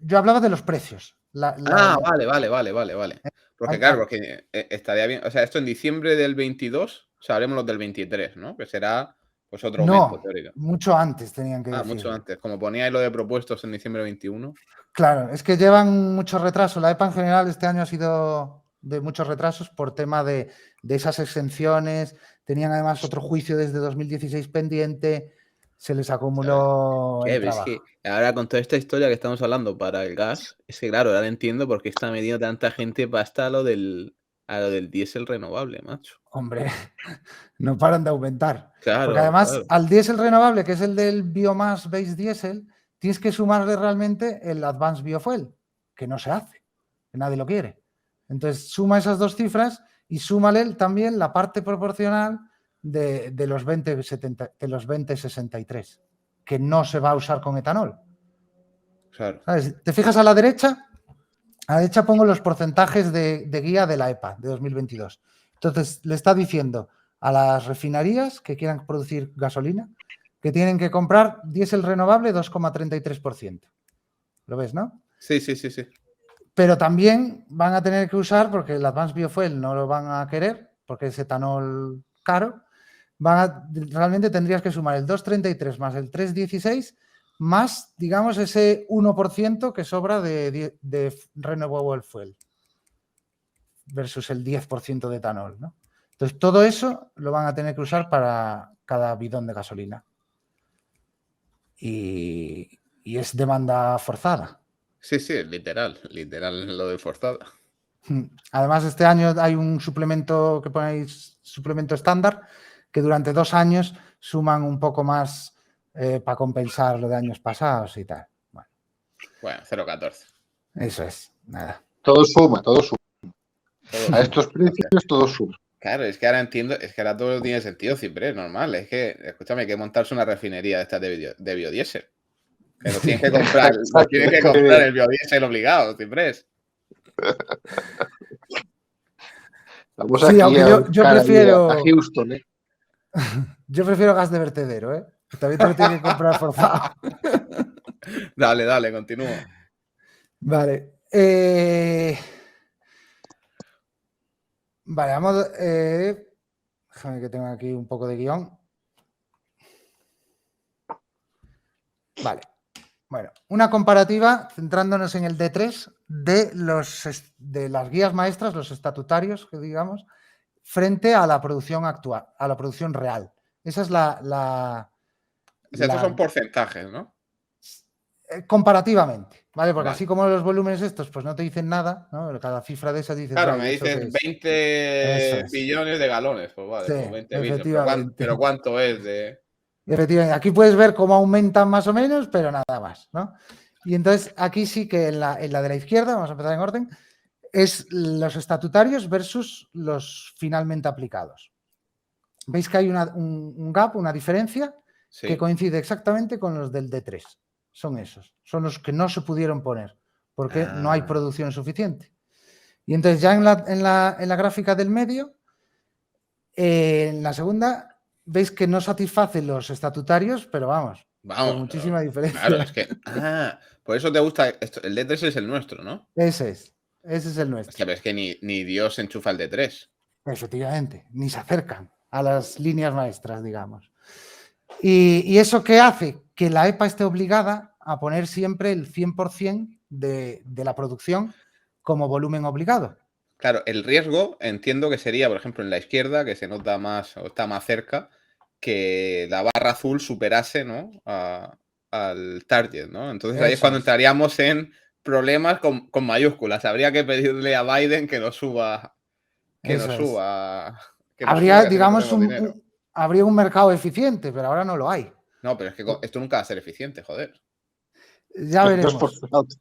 Yo hablaba de los precios. Vale. Porque claro, porque estaría bien... O sea, esto en diciembre del 22, sabremos los del 23, ¿no? Que será pues otro aumento teórico. Mucho antes tenían que decir. Mucho antes. Como poníais lo de propuestos en diciembre 21. Claro, es que llevan mucho retraso. La EPA en general este año ha sido de muchos retrasos por tema de esas exenciones. Tenían además otro juicio desde 2016 pendiente. Se les acumuló el trabajo. Es que ahora con toda esta historia que estamos hablando para el gas, es que claro, ahora entiendo por qué está metiendo tanta gente para hasta a lo del diésel renovable, macho. Hombre, no paran de aumentar. Claro, porque además al diésel renovable, que es el del Biomass Based Diesel, tienes que sumarle realmente el Advanced Biofuel, que no se hace, que nadie lo quiere. Entonces, suma esas dos cifras y súmale también la parte proporcional de los 2063, que no se va a usar con etanol. Claro. ¿Sabes? ¿Te fijas a la derecha? A la derecha pongo los porcentajes de guía de la EPA de 2022. Entonces, le está diciendo a las refinerías que quieran producir gasolina que tienen que comprar diésel renovable 2,33%. ¿Lo ves, no? Sí. Pero también van a tener que usar, porque el Advanced Biofuel no lo van a querer, porque es etanol caro, realmente tendrías que sumar el 2,33 más el 3,16 más, digamos, ese 1% que sobra de Renewable Fuel versus el 10% de etanol, ¿no? Entonces, todo eso lo van a tener que usar para cada bidón de gasolina. Y es demanda forzada. Sí, literal lo de forzada. Además, este año hay un suplemento que ponéis, suplemento estándar, que durante 2 años suman un poco más para compensar lo de años pasados y tal. Bueno, 0,14. Eso es, nada. Todo suma. A estos precios todo suma. Claro, es que ahora entiendo, es que ahora todo tiene sentido, siempre es normal. Es que, escúchame, hay que montarse una refinería de estas de biodiesel. Que lo tienes que comprar, lo tienes que comprar el biodiesel obligado, Ciprés. Vamos Sí, aquí aunque a yo buscar ahí prefiero. a Houston, ¿eh? Yo prefiero gas de vertedero, ¿eh? También te lo tienes que comprar forzado. Dale, continúa. Vale. Vale, vamos. Déjame que tengo aquí un poco de guión. Vale. Bueno, una comparativa, centrándonos en el D3, de las guías maestras, los estatutarios, que digamos, frente a la producción actual, a la producción real. Esa es O sea, estos son porcentajes, ¿no? comparativamente, ¿vale? Porque Vale. así como los volúmenes estos, pues no te dicen nada, ¿no? Cada cifra de esas dices, Claro, "Ay, me ¿eso qué dices es?". 20 Eso es. billones de galones. Pues vale, Sí, pues 20 billones. efectivamente. Pero ¿cuánto es de...? Efectivamente, aquí puedes ver cómo aumentan más o menos, pero nada más, ¿no? Y entonces aquí sí que en la de la izquierda, vamos a empezar en orden, es los estatutarios versus los finalmente aplicados. Veis que hay un gap, una diferencia, que Sí. coincide exactamente con los del D3. Son esos, son los que no se pudieron poner, porque no hay producción suficiente. Y entonces ya en la gráfica del medio, en la segunda, veis que no satisface los estatutarios, pero vamos, Vamos, con muchísima diferencia. claro, es que... por eso te gusta... el D3 es el nuestro, ¿no? Ese es el nuestro. Hostia, pero es que ni Dios enchufa el D3. Efectivamente, ni se acercan a las líneas maestras, digamos. ¿Y eso qué hace? Que la EPA esté obligada a poner siempre el 100% de la producción como volumen obligado. Claro, el riesgo entiendo que sería, por ejemplo, en la izquierda, que se nota más o está más cerca, que la barra azul superase, ¿no? Al target, ¿no? Entonces ahí es Eso cuando es. entraríamos en problemas con mayúsculas. Habría que pedirle a Biden que nos suba, que nos Eso es. suba, que nos suba, Habría, que así no digamos, perdemos dinero. habría un mercado eficiente, pero ahora no lo hay. No, pero es que esto nunca va a ser eficiente, joder. Ya Esto es veremos. por fraude.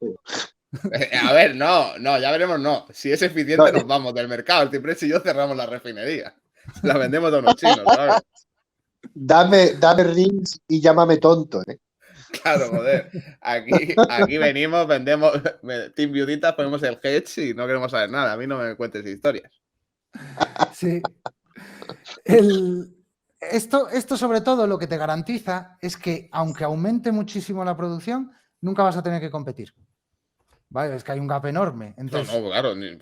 A ver, no, ya veremos, no. Si es eficiente, No, nos vamos del mercado. El Ciprés y yo cerramos la refinería. La vendemos a unos chinos, ¿sabes? dame rings y llámame tonto, ¿eh? Claro, joder. Aquí venimos, vendemos Team Viuditas, ponemos el hedge y no queremos saber nada. A mí no me cuentes historias. Sí. Esto sobre todo lo que te garantiza es que aunque aumente muchísimo la producción, nunca vas a tener que competir. ¿Vale? Es que hay un gap enorme. Entonces, No,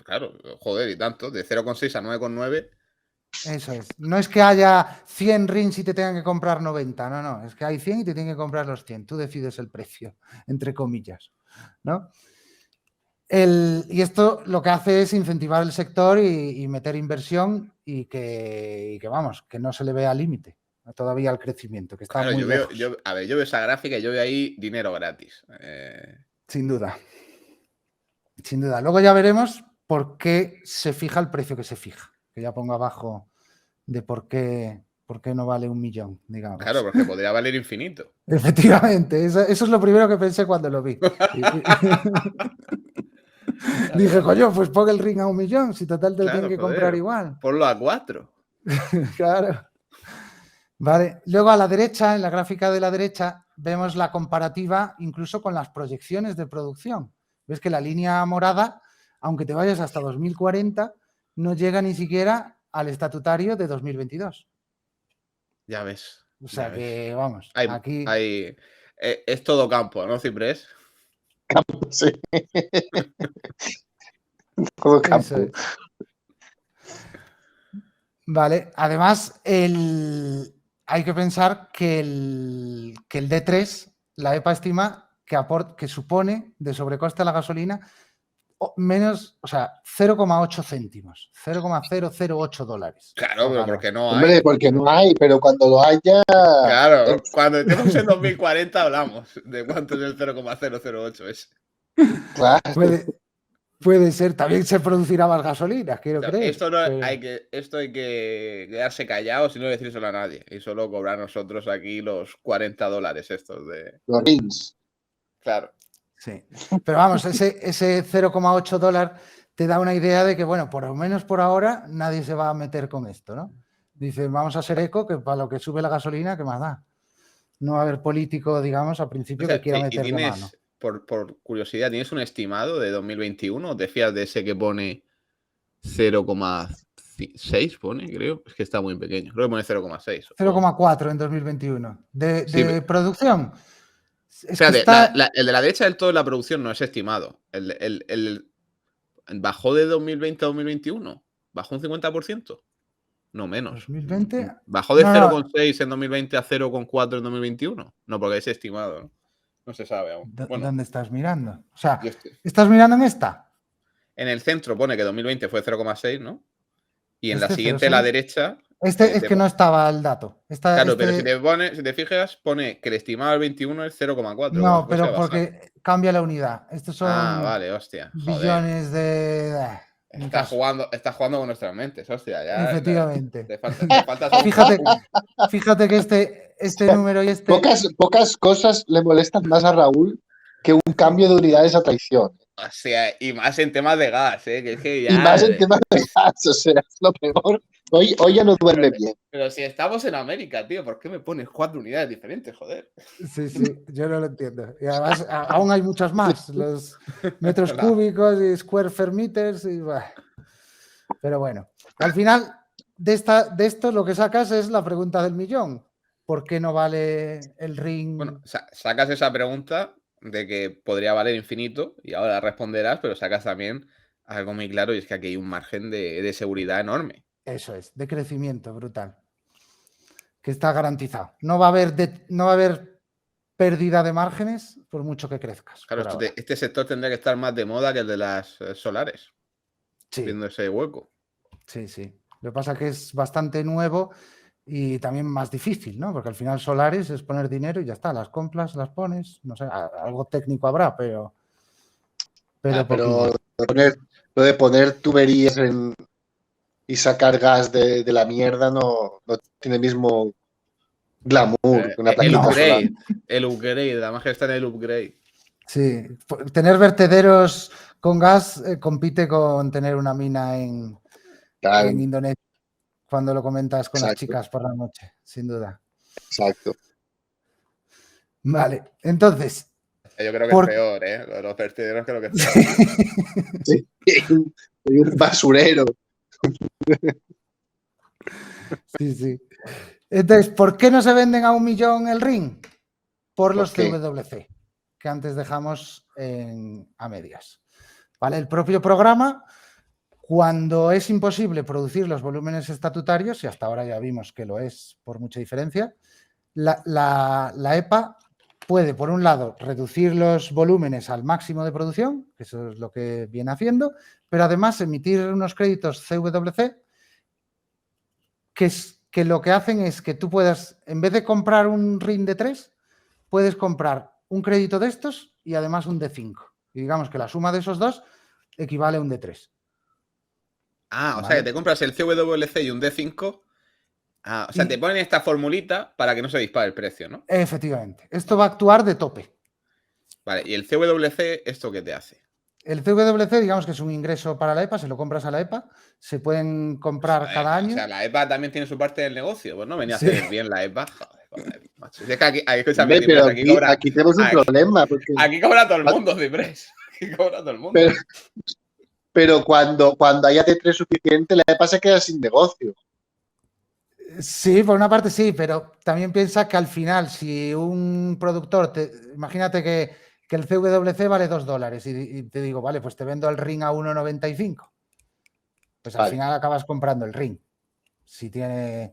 claro, joder, y tanto, de 0,6 a 9,9. eso es. No es que haya 100 rings y te tengan que comprar 90, no, es que hay 100 y te tienen que comprar los 100. Tú decides el precio, entre comillas, ¿no? Y esto lo que hace es incentivar el sector y meter inversión y que vamos, que no se le vea límite todavía al crecimiento, que está Claro, muy lejos. yo veo esa gráfica y yo veo ahí dinero gratis. Sin duda. Sin duda. Luego ya veremos por qué se fija el precio que se fija. Que ya pongo abajo de por qué no vale 1 millón, digamos. Claro, porque podría valer infinito. Efectivamente, eso es lo primero que pensé cuando lo vi. Dije, coño, pues pon el ring a 1 millón, si total te lo tienen que comprar igual. Ponlo a 4. Claro. Vale. Luego a la derecha, en la gráfica de la derecha, vemos la comparativa incluso con las proyecciones de producción. Ves que la línea morada, aunque te vayas hasta 2040, no llega ni siquiera al estatutario de 2022. Ya ves. O sea que, vamos, aquí... es todo campo, ¿no, Ciprés? Sí. Todo campo. Eso es. Vale, además, hay que pensar que el D3, la EPA estima que supone de sobrecoste a la gasolina menos, o sea, 0,8 céntimos, $0,008. Claro, pero porque no hay. Hombre, porque no hay, pero cuando lo haya... Claro, cuando estemos en 2040 hablamos de cuánto es el 0,008 es. Claro. Puede ser, también se producirá más gasolina, quiero creer. Esto hay que quedarse callados y no decírselo a nadie. Y solo cobrar nosotros aquí los $40 estos de... Los rings. Claro. Sí. Pero vamos, ese $0,8 te da una idea de que, bueno, por lo menos por ahora nadie se va a meter con esto, ¿no? Dice, vamos a ser eco, que para lo que sube la gasolina, ¿qué más da? no va a haber político, digamos, al O principio sea, que quiera y meterle mano. tienes, por curiosidad, ¿tienes un estimado de 2021 o te fías de ese que pone 0,6 pone, creo? Es que está muy pequeño. Creo que pone 0,6. 0,4 en 2021. Sí, De producción. Es que fíjate, está... el de la derecha del todo de la producción no es estimado. ¿Bajó de 2020 a 2021? ¿Bajó un 50%? No, menos. 2020. ¿Bajó de No, no. 0,6 en 2020 a 0,4 en 2021? No, porque es estimado, ¿no? No se sabe aún. Bueno, ¿Dónde estás mirando? O sea, yo estoy- ¿estás mirando en esta? en el centro pone que 2020 fue 0,6, ¿no? Y en la Este siguiente, la 0,6. derecha, Este es que no estaba el dato. claro, pero si te fijas, pone que el estimado del 21 es 0,4, como si No, fuese a pero bajar. porque cambia la unidad. Estos Ah, son vale, hostia. Joder. billones de... ni Estás caso. jugando con nuestras mentes, hostia. Ya Efectivamente. te falta solo Fíjate que este número y este... Pocas cosas le molestan más a Raúl que un cambio de unidades a traición. O sea, y más en temas de gas, ¿eh? Que es que Y ya... más en temas de gas, o sea, es lo peor. Hoy ya no duerme bien. Pero si estamos en América, tío, ¿por qué me pones 4 unidades diferentes, joder? Sí, yo no lo entiendo. Y además, aún hay muchas más. Los metros No. cúbicos y square fair meters. Y, bah. Pero bueno, al final de esto lo que sacas es la pregunta del millón. ¿Por qué no vale el ring? Bueno, sacas esa pregunta de que podría valer infinito y ahora responderás, pero sacas también algo muy claro y es que aquí hay un margen de seguridad enorme. Eso es, de crecimiento brutal. Que está garantizado. No va a haber pérdida de márgenes por mucho que crezcas. Claro, por ahora. este sector tendría que estar más de moda que el de las solares, Sí, viendo ese hueco. sí. Lo que pasa es que es bastante nuevo y también más difícil, ¿no? Porque al final solares es poner dinero y ya está. Las compras, las pones, no sé, algo técnico habrá, pero Pero poquillo. lo de poner tuberías y sacar gas de la mierda no tiene el mismo glamour que una El plaquita solar. upgrade, la magia está en el upgrade. Sí, tener vertederos con gas compite con tener una mina en Claro, Indonesia cuando lo comentas con las exacto, chicas por la noche, sin duda. exacto. Vale, entonces, Yo creo que por... es peor, ¿eh? Los vertederos creo que es peor. Sí, un basurero. Sí. Entonces, ¿por qué no se venden a 1 millón el ring? Por los qué? CWC, que antes dejamos a medias. ¿Vale? El propio programa, cuando es imposible producir los volúmenes estatutarios, y hasta ahora ya vimos que lo es por mucha diferencia, la EPA puede, por un lado, reducir los volúmenes al máximo de producción, que eso es lo que viene haciendo, pero además emitir unos créditos CWC que lo que hacen es que tú puedas, en vez de comprar un RIN de 3, puedes comprar un crédito de estos y además un de 5. Y digamos que la suma de esos dos equivale a un de 3. Ah, o sea que te compras el CWC y un D5. Ah, o sea, te ponen esta formulita para que no se dispare el precio, ¿no? Efectivamente. Esto va a actuar de tope. Vale, ¿y el CWC esto qué te hace? El CWC, digamos que es un ingreso para la EPA, se lo compras a la EPA, se pueden comprar cada año. O sea, la EPA también tiene su parte del negocio, pues no venía a hacer bien la EPA. Joder, macho. Es que aquí tenemos un problema. Porque aquí cobra todo el mundo, Ciprés. Aquí cobra todo el mundo. Pero cuando haya T3 suficiente, la EPA se queda sin negocio. Sí, por una parte sí, pero también piensa que al final, si un productor, imagínate que el CWC vale $2 y te digo, vale, pues te vendo el ring a 1,95. Pues al final acabas comprando el ring, si viene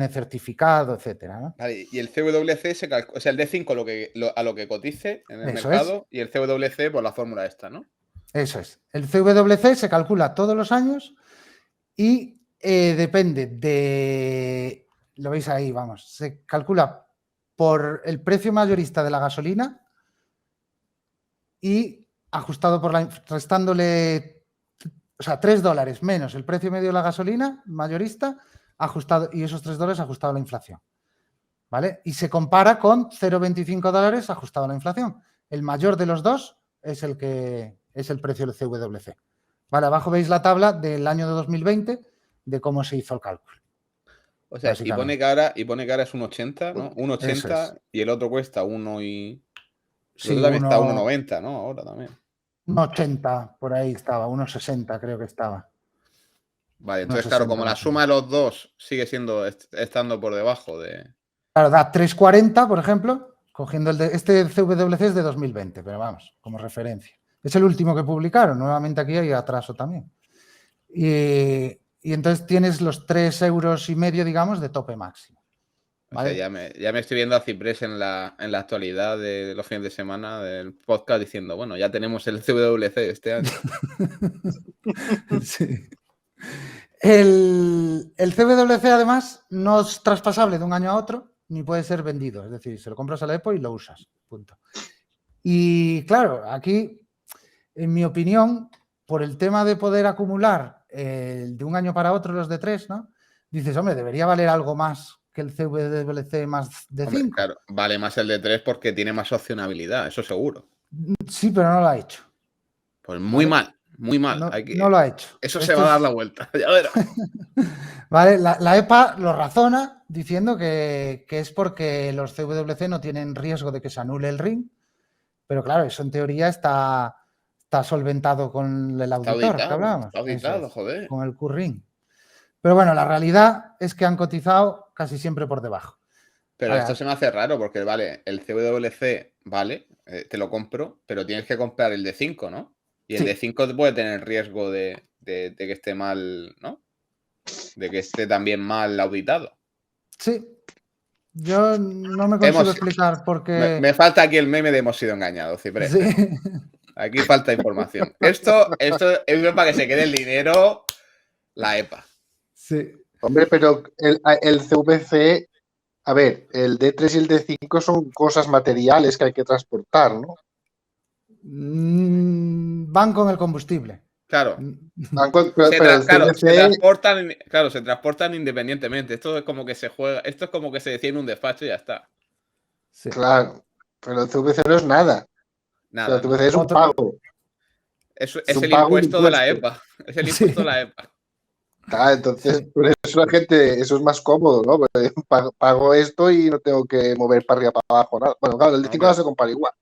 certificado, etcétera, ¿no? Vale, y el CWC se calcula, o sea, el D5 a lo que cotice en el Eso mercado y el CWC por la fórmula esta, ¿no? Eso es. El CWC se calcula todos los años y depende de, lo veis ahí, vamos, se calcula por el precio mayorista de la gasolina y ajustado restándole, o sea, $3 menos el precio medio de la gasolina mayorista, ajustado, y esos $3 ajustado a la inflación. ¿Vale? Y se compara con $0,25 ajustado a la inflación. El mayor de los dos es el que es el precio del CWC. Vale, abajo veis la tabla del año de 2020 de cómo se hizo el cálculo. O sea, y pone que ahora es 1,80, ¿no? Eso 1,80 es. y el otro cuesta 1 y... El Sí, otro también está 1,90, ¿no? Ahora también. 1,80 por ahí estaba, 1,60 creo que estaba. Vale, entonces, claro, como la suma de los dos sigue estando por debajo de... Claro, da 3,40, por ejemplo, cogiendo este CWC es de 2020, pero vamos, como referencia. Es el último que publicaron, nuevamente aquí hay atraso también. Y entonces tienes los 3,5 euros, digamos, de tope máximo. ¿Vale? O sea, ya me estoy viendo a Ciprés en la actualidad de los fines de semana del podcast diciendo, bueno, ya tenemos el CWC este año. Sí. El CWC, además, no es traspasable de un año a otro, ni puede ser vendido. Es decir, se lo compras a la EPO y lo usas. Punto. Y claro, aquí, en mi opinión, por el tema de poder acumular de un año para otro los de 3, ¿no? Dices, hombre, debería valer algo más que el CWC más de 5. Claro, vale más el de 3 porque tiene más opcionabilidad, eso seguro. Sí, pero no lo ha hecho. Pues muy mal, muy mal. No lo ha hecho. Eso se va a dar la vuelta, ya verás. Vale, la EPA lo razona diciendo que es porque los CWC no tienen riesgo de que se anule el RIN, pero claro, eso en teoría está solventado con el auditor que hablábamos. Está auditado, joder. Con el QRIN. Pero bueno, la realidad es que han cotizado casi siempre por debajo. Pero esto se me hace raro porque, vale, el CWC, vale, te lo compro, pero tienes que comprar el de 5, ¿no? Y el de 5 puede tener riesgo de que esté mal, ¿no? De que esté también mal auditado. Sí. Yo no me consigo explicar por qué... Me falta aquí el meme de hemos sido engañados, Ciprés. Sí. Aquí falta información. Esto es para que se quede el dinero la EPA. Sí. Hombre, pero el CVC, a ver, el D3 y el D5 son cosas materiales que hay que transportar, ¿no? Van con el combustible. Claro. Se transportan independientemente. Esto es como que se juega, esto es como que se decía en un despacho y ya está. Sí. Claro, pero el CVC no es nada. Nada. El CVC es un pago. Es el impuesto de la EPA. Es el impuesto de la EPA. Ah, entonces, por eso la gente, eso es más cómodo, ¿no? Porque pago esto y no tengo que mover para arriba, para abajo, nada. Bueno, claro, el D5 no se compara igual.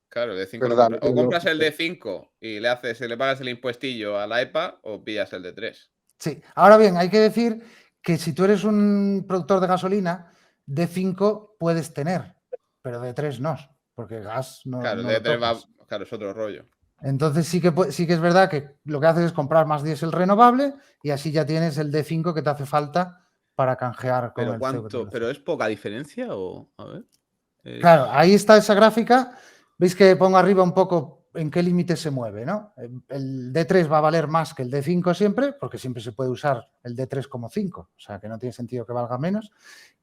Claro, el D5 o compras el D5 y le pagas el impuestillo a la EPA o pillas el D3. Sí, ahora bien, hay que decir que si tú eres un productor de gasolina, D5 puedes tener, pero D3 no, porque gas no. Claro, D3 claro, es otro rollo. Entonces sí que es verdad que lo que haces es comprar más diésel renovable y así ya tienes el D5 que te hace falta para canjear con ¿Pero el cuánto? ¿Pero es poca diferencia o...? A ver. Claro, ahí está esa gráfica. Veis que pongo arriba un poco en qué límite se mueve, ¿no? El D3 va a valer más que el D5 siempre, porque siempre se puede usar el D3 como 5, o sea que no tiene sentido que valga menos.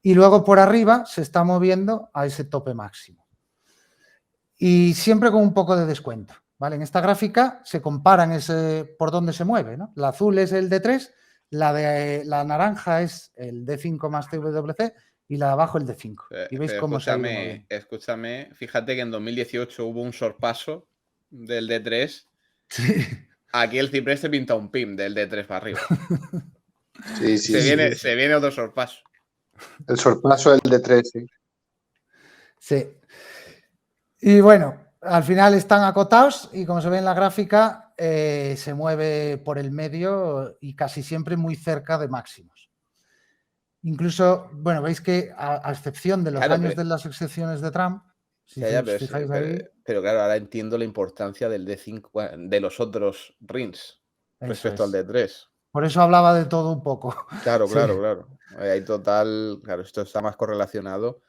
Y luego por arriba se está moviendo a ese tope máximo. Y siempre con un poco de descuento, ¿vale? En esta gráfica se comparan por dónde se mueve, ¿no? La azul es el D3, la naranja es el D5 más CWC y la de abajo el D5. Y veis cómo se ha ido moviendo. Escúchame, fíjate que en 2018 hubo un sorpaso del D3. Sí. Aquí el Ciprés se pinta un PIM del D3 para arriba. Sí. Se viene otro sorpaso. El sorpaso del D3, sí. Sí. Y bueno, al final están acotados y como se ve en la gráfica, se mueve por el medio y casi siempre muy cerca de máximos. Incluso, bueno, veis que a excepción de los años de las excepciones de Trump, si os fijáis ahí... Pero claro, ahora entiendo la importancia del D5, de los otros RINs respecto al D3. Por eso hablaba de todo un poco. Claro, claro. Hay total... Claro, esto está más correlacionado.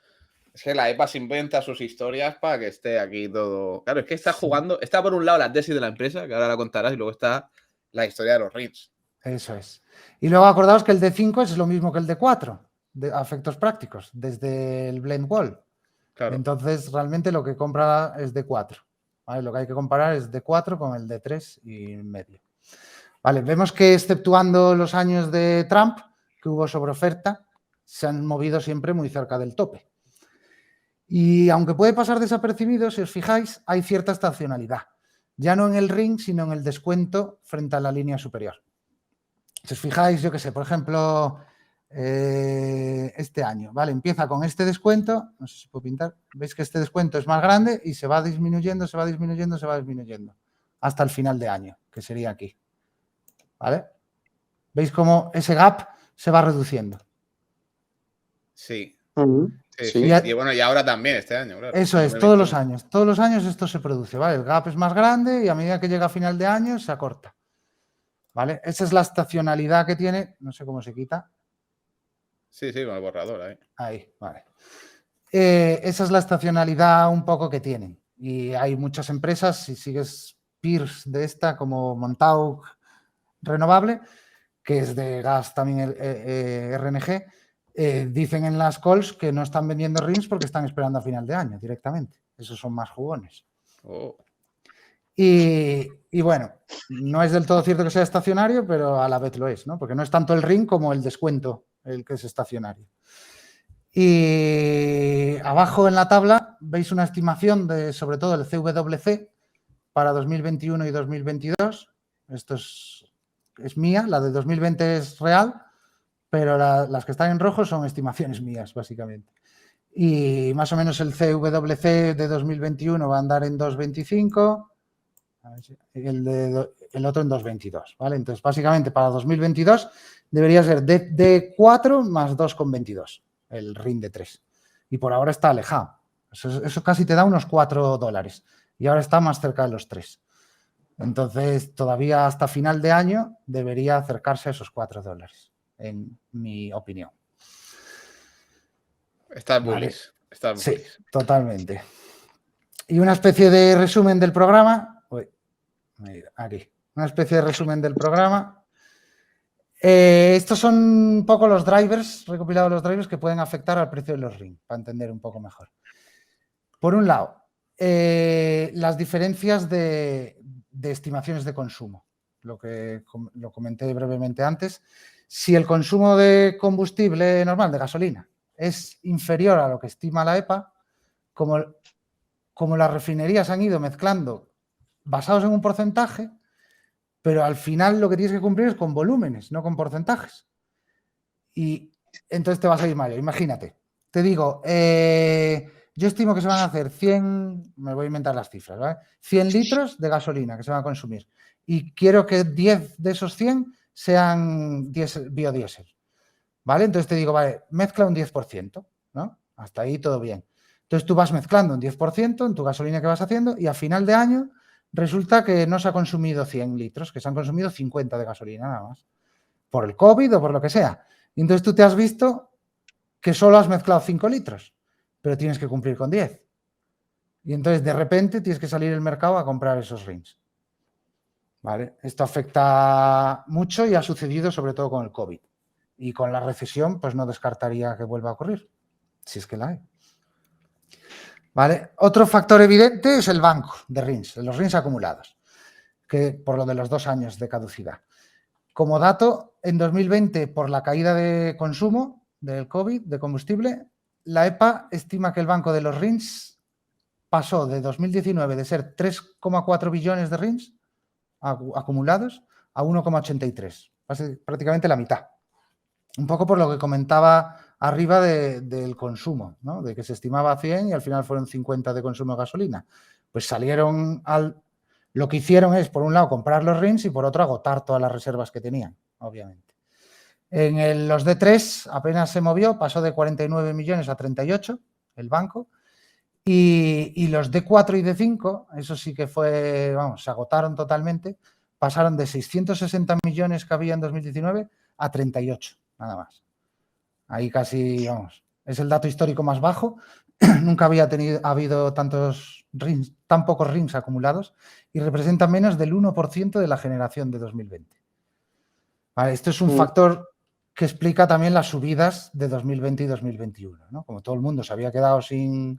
Es que la EPA se inventa sus historias para que esté aquí todo... Claro, es que está jugando... Está por un lado la tesis de la empresa, que ahora la contarás, y luego está la historia de los RINs. Eso es. Y luego acordaos que el D5 es lo mismo que el D4, a efectos prácticos, desde el blend wall. Claro. Entonces, realmente lo que compra es D4. ¿Vale? Lo que hay que comparar es D4 con el D3 y medio. Vale, vemos que exceptuando los años de Trump, que hubo sobreoferta, se han movido siempre muy cerca del tope. Y aunque puede pasar desapercibido, si os fijáis, hay cierta estacionalidad. Ya no en el ring, sino en el descuento frente a la línea superior. Si os fijáis, yo qué sé, por ejemplo, este año, ¿vale? Empieza con este descuento, no sé si puedo pintar, veis que este descuento es más grande y se va disminuyendo, se va disminuyendo, se va disminuyendo hasta el final de año, que sería aquí, ¿vale? ¿Veis cómo ese gap se va reduciendo? Sí. Sí. Sí. Y bueno, y ahora también este año, claro. Eso es, todos los años esto se produce, ¿vale? El gap es más grande y a medida que llega a final de año se acorta, ¿vale? Esa es la estacionalidad que tiene, no sé cómo se quita. Sí, con el borrador ahí. Ahí, vale. Esa es la estacionalidad un poco que tienen. Y hay muchas empresas, si sigues peers de esta, como Montauk Renovable, que es de gas también el RNG, dicen en las calls que no están vendiendo RINs porque están esperando a final de año directamente. Esos son más jugones. Oh. Y bueno, no es del todo cierto que sea estacionario, pero a la vez lo es, ¿no? Porque no es tanto el RIN como el descuento el que es estacionario. Y abajo en la tabla veis una estimación de sobre todo el CWC para 2021 y 2022. Esto es mía, la de 2020 es real, pero las que están en rojo son estimaciones mías, básicamente. Y más o menos el CWC de 2021 va a andar en 2,25, el otro en 2,22, ¿vale? Entonces, básicamente para 2022 debería ser de 4 más 2,22, el RIN de 3. Y por ahora está alejado. Eso casi te da unos $4. Y ahora está más cerca de los 3. Entonces, todavía hasta final de año debería acercarse a esos $4, en mi opinión. Está bullish. Sí, totalmente. Y una especie de resumen del programa. Aquí. Una especie de resumen del programa. Estos son un poco los drivers, recopilados los drivers que pueden afectar al precio de los RIN, para entender un poco mejor. Por un lado, las diferencias de estimaciones de consumo, lo comenté brevemente antes. Si el consumo de combustible normal, de gasolina, es inferior a lo que estima la EPA, como las refinerías han ido mezclando basados en un porcentaje, pero al final lo que tienes que cumplir es con volúmenes, no con porcentajes. Y entonces te vas a ir mal. Imagínate, te digo, yo estimo que se van a hacer 100, me voy a inventar las cifras, ¿vale? 100 litros de gasolina que se van a consumir. Y quiero que 10 de esos 100 sean biodiesel, ¿vale? Entonces te digo, vale, mezcla un 10%, ¿no? Hasta ahí todo bien. Entonces tú vas mezclando un 10% en tu gasolina que vas haciendo y a final de año resulta que no se ha consumido 100 litros, que se han consumido 50 de gasolina nada más. Por el COVID o por lo que sea. Y entonces tú te has visto que solo has mezclado 5 litros, pero tienes que cumplir con 10. Y entonces de repente tienes que salir al mercado a comprar esos RINs. ¿Vale? Esto afecta mucho y ha sucedido sobre todo con el COVID. Y con la recesión, pues no descartaría que vuelva a ocurrir, si es que la hay. ¿Vale? Otro factor evidente es el banco de RINs, de los RINs acumulados, que por lo de los 2 años de caducidad. Como dato, en 2020, por la caída de consumo del COVID, de combustible, la EPA estima que el banco de los RINs pasó de 2019 de ser 3,4 billones de RINs acumulados a 1,83, prácticamente la mitad. Un poco por lo que comentaba arriba del consumo, ¿no? De que se estimaba 100 y al final fueron 50 de consumo de gasolina. Pues salieron lo que hicieron es, por un lado, comprar los RINs y por otro, agotar todas las reservas que tenían, obviamente. En los D3 apenas se movió, pasó de 49 millones a 38 el banco. Y los D4 y D5, eso sí que fue, vamos, se agotaron totalmente, pasaron de 660 millones que había en 2019 a 38, nada más. Ahí casi, vamos, es el dato histórico más bajo. Nunca había habido tan pocos RINs acumulados y representa menos del 1% de la generación de 2020. Vale, esto es un factor que explica también las subidas de 2020 y 2021, ¿no? Como todo el mundo se había quedado sin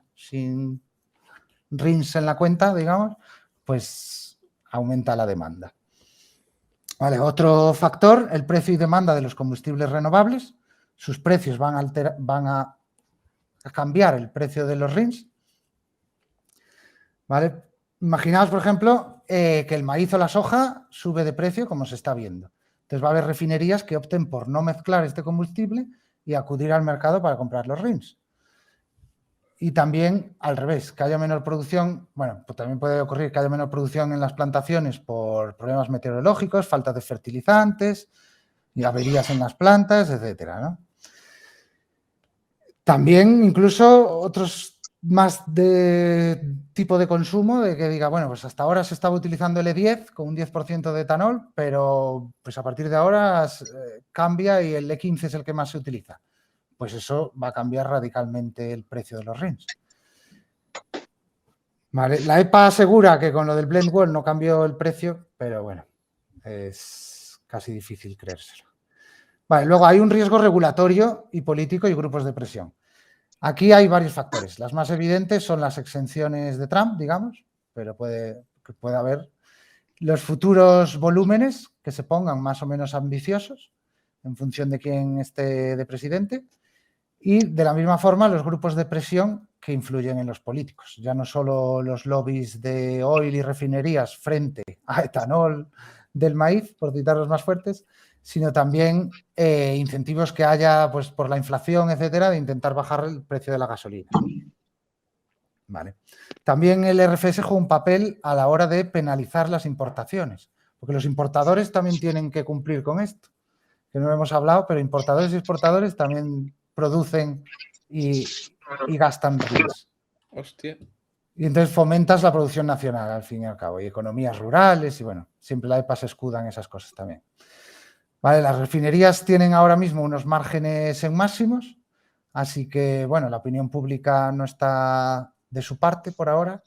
RINs en la cuenta, digamos, pues aumenta la demanda. Vale, otro factor, el precio y demanda de los combustibles renovables. Sus precios van a cambiar el precio de los RINs. ¿Vale? Imaginaos, por ejemplo, que el maíz o la soja sube de precio como se está viendo. Entonces va a haber refinerías que opten por no mezclar este combustible y acudir al mercado para comprar los RINs. Y también al revés, que haya menor producción, bueno, pues también puede ocurrir que haya menor producción en las plantaciones por problemas meteorológicos, falta de fertilizantes, y averías en las plantas, etcétera, ¿no? También incluso otros más de tipo de consumo, de que diga, bueno, pues hasta ahora se estaba utilizando el E10 con un 10% de etanol, pero pues a partir de ahora cambia y el E15 es el que más se utiliza. Pues eso va a cambiar radicalmente el precio de los RINs. Vale, la EPA asegura que con lo del blend wall no cambió el precio, pero bueno, es casi difícil creérselo. Vale, luego hay un riesgo regulatorio y político y grupos de presión. Aquí hay varios factores. Las más evidentes son las exenciones de Trump, digamos, pero puede haber los futuros volúmenes que se pongan más o menos ambiciosos en función de quién esté de presidente y de la misma forma los grupos de presión que influyen en los políticos. Ya no solo los lobbies de oil y refinerías frente a etanol del maíz, por citar los más fuertes, sino también incentivos que haya pues, por la inflación, etcétera, de intentar bajar el precio de la gasolina. Vale. También el RFS juega un papel a la hora de penalizar las importaciones, porque los importadores también tienen que cumplir con esto, que no hemos hablado, pero importadores y exportadores también producen y gastan RINs. Hostia. Y entonces fomentas la producción nacional, al fin y al cabo, y economías rurales, y bueno, siempre la EPA se escuda en esas cosas también. Vale, las refinerías tienen ahora mismo unos márgenes en máximos, así que, bueno, la opinión pública no está de su parte por ahora.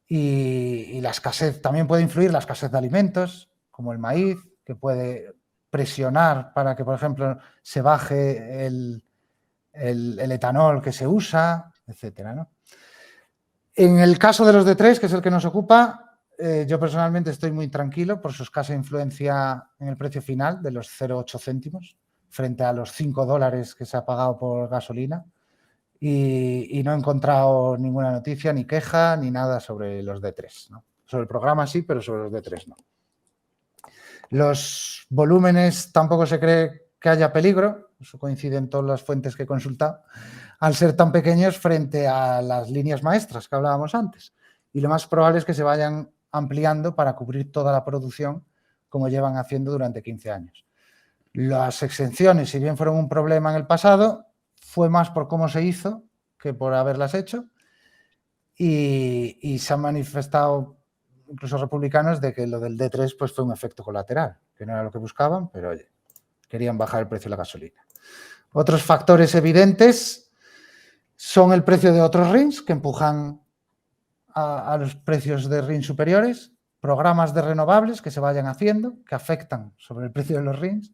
Y la escasez, también puede influir la escasez de alimentos, como el maíz, que puede presionar para que, por ejemplo, se baje el etanol que se usa, etcétera, ¿no? En el caso de los D3, que es el que nos ocupa, yo personalmente estoy muy tranquilo por su escasa influencia en el precio final de los 0,8 céntimos frente a los $5 que se ha pagado por gasolina y no he encontrado ninguna noticia, ni queja, ni nada sobre los D3, ¿no? Sobre el programa sí, pero sobre los D3 no. Los volúmenes tampoco se cree que haya peligro, eso coincide en todas las fuentes que he consultado, al ser tan pequeños frente a las líneas maestras que hablábamos antes. Y lo más probable es que se vayan ampliando para cubrir toda la producción como llevan haciendo durante 15 años. Las exenciones, si bien fueron un problema en el pasado, fue más por cómo se hizo que por haberlas hecho y se han manifestado incluso republicanos de que lo del D3 pues, fue un efecto colateral, que no era lo que buscaban, pero oye, querían bajar el precio de la gasolina. Otros factores evidentes son el precio de otros RINs que empujan a los precios de RINs superiores, programas de renovables que se vayan haciendo, que afectan sobre el precio de los RINs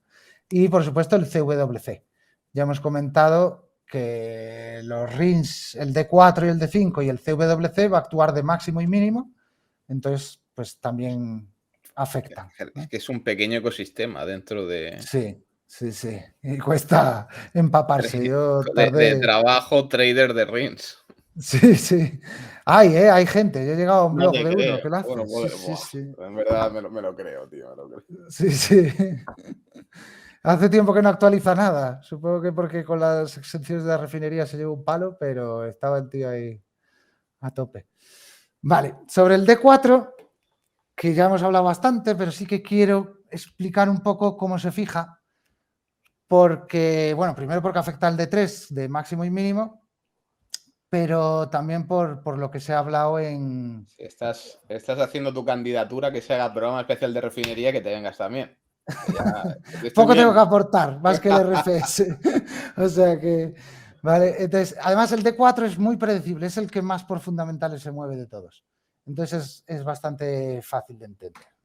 y, por supuesto, el CWC. Ya hemos comentado que los RINs, el D4 y el D5 y el CWC va a actuar de máximo y mínimo, entonces, pues también afectan, ¿no? Es que es un pequeño ecosistema dentro de... Sí. Y cuesta empaparse. Yo tardé... de trabajo trader de RINs. Sí. Hay gente. Yo he llegado a un blog No te de creo. uno que lo hace. Bueno, Sí. En verdad me lo creo, tío. Me lo creo. Sí. Hace tiempo que no actualiza nada. Supongo que porque con las exenciones de la refinería se lleva un palo, pero estaba el tío ahí a tope. Vale, sobre el D4, que ya hemos hablado bastante, pero sí que quiero explicar un poco cómo se fija. Porque, bueno, primero porque afecta al D3 de máximo y mínimo, pero también por lo que se ha hablado en... Estás haciendo tu candidatura que se haga programa especial de refinería que te vengas también. Poco tengo que aportar, más que el RFS. O sea que... Vale, entonces, además el D4 es muy predecible, es el que más por fundamentales se mueve de todos. Entonces es bastante fácil de entender.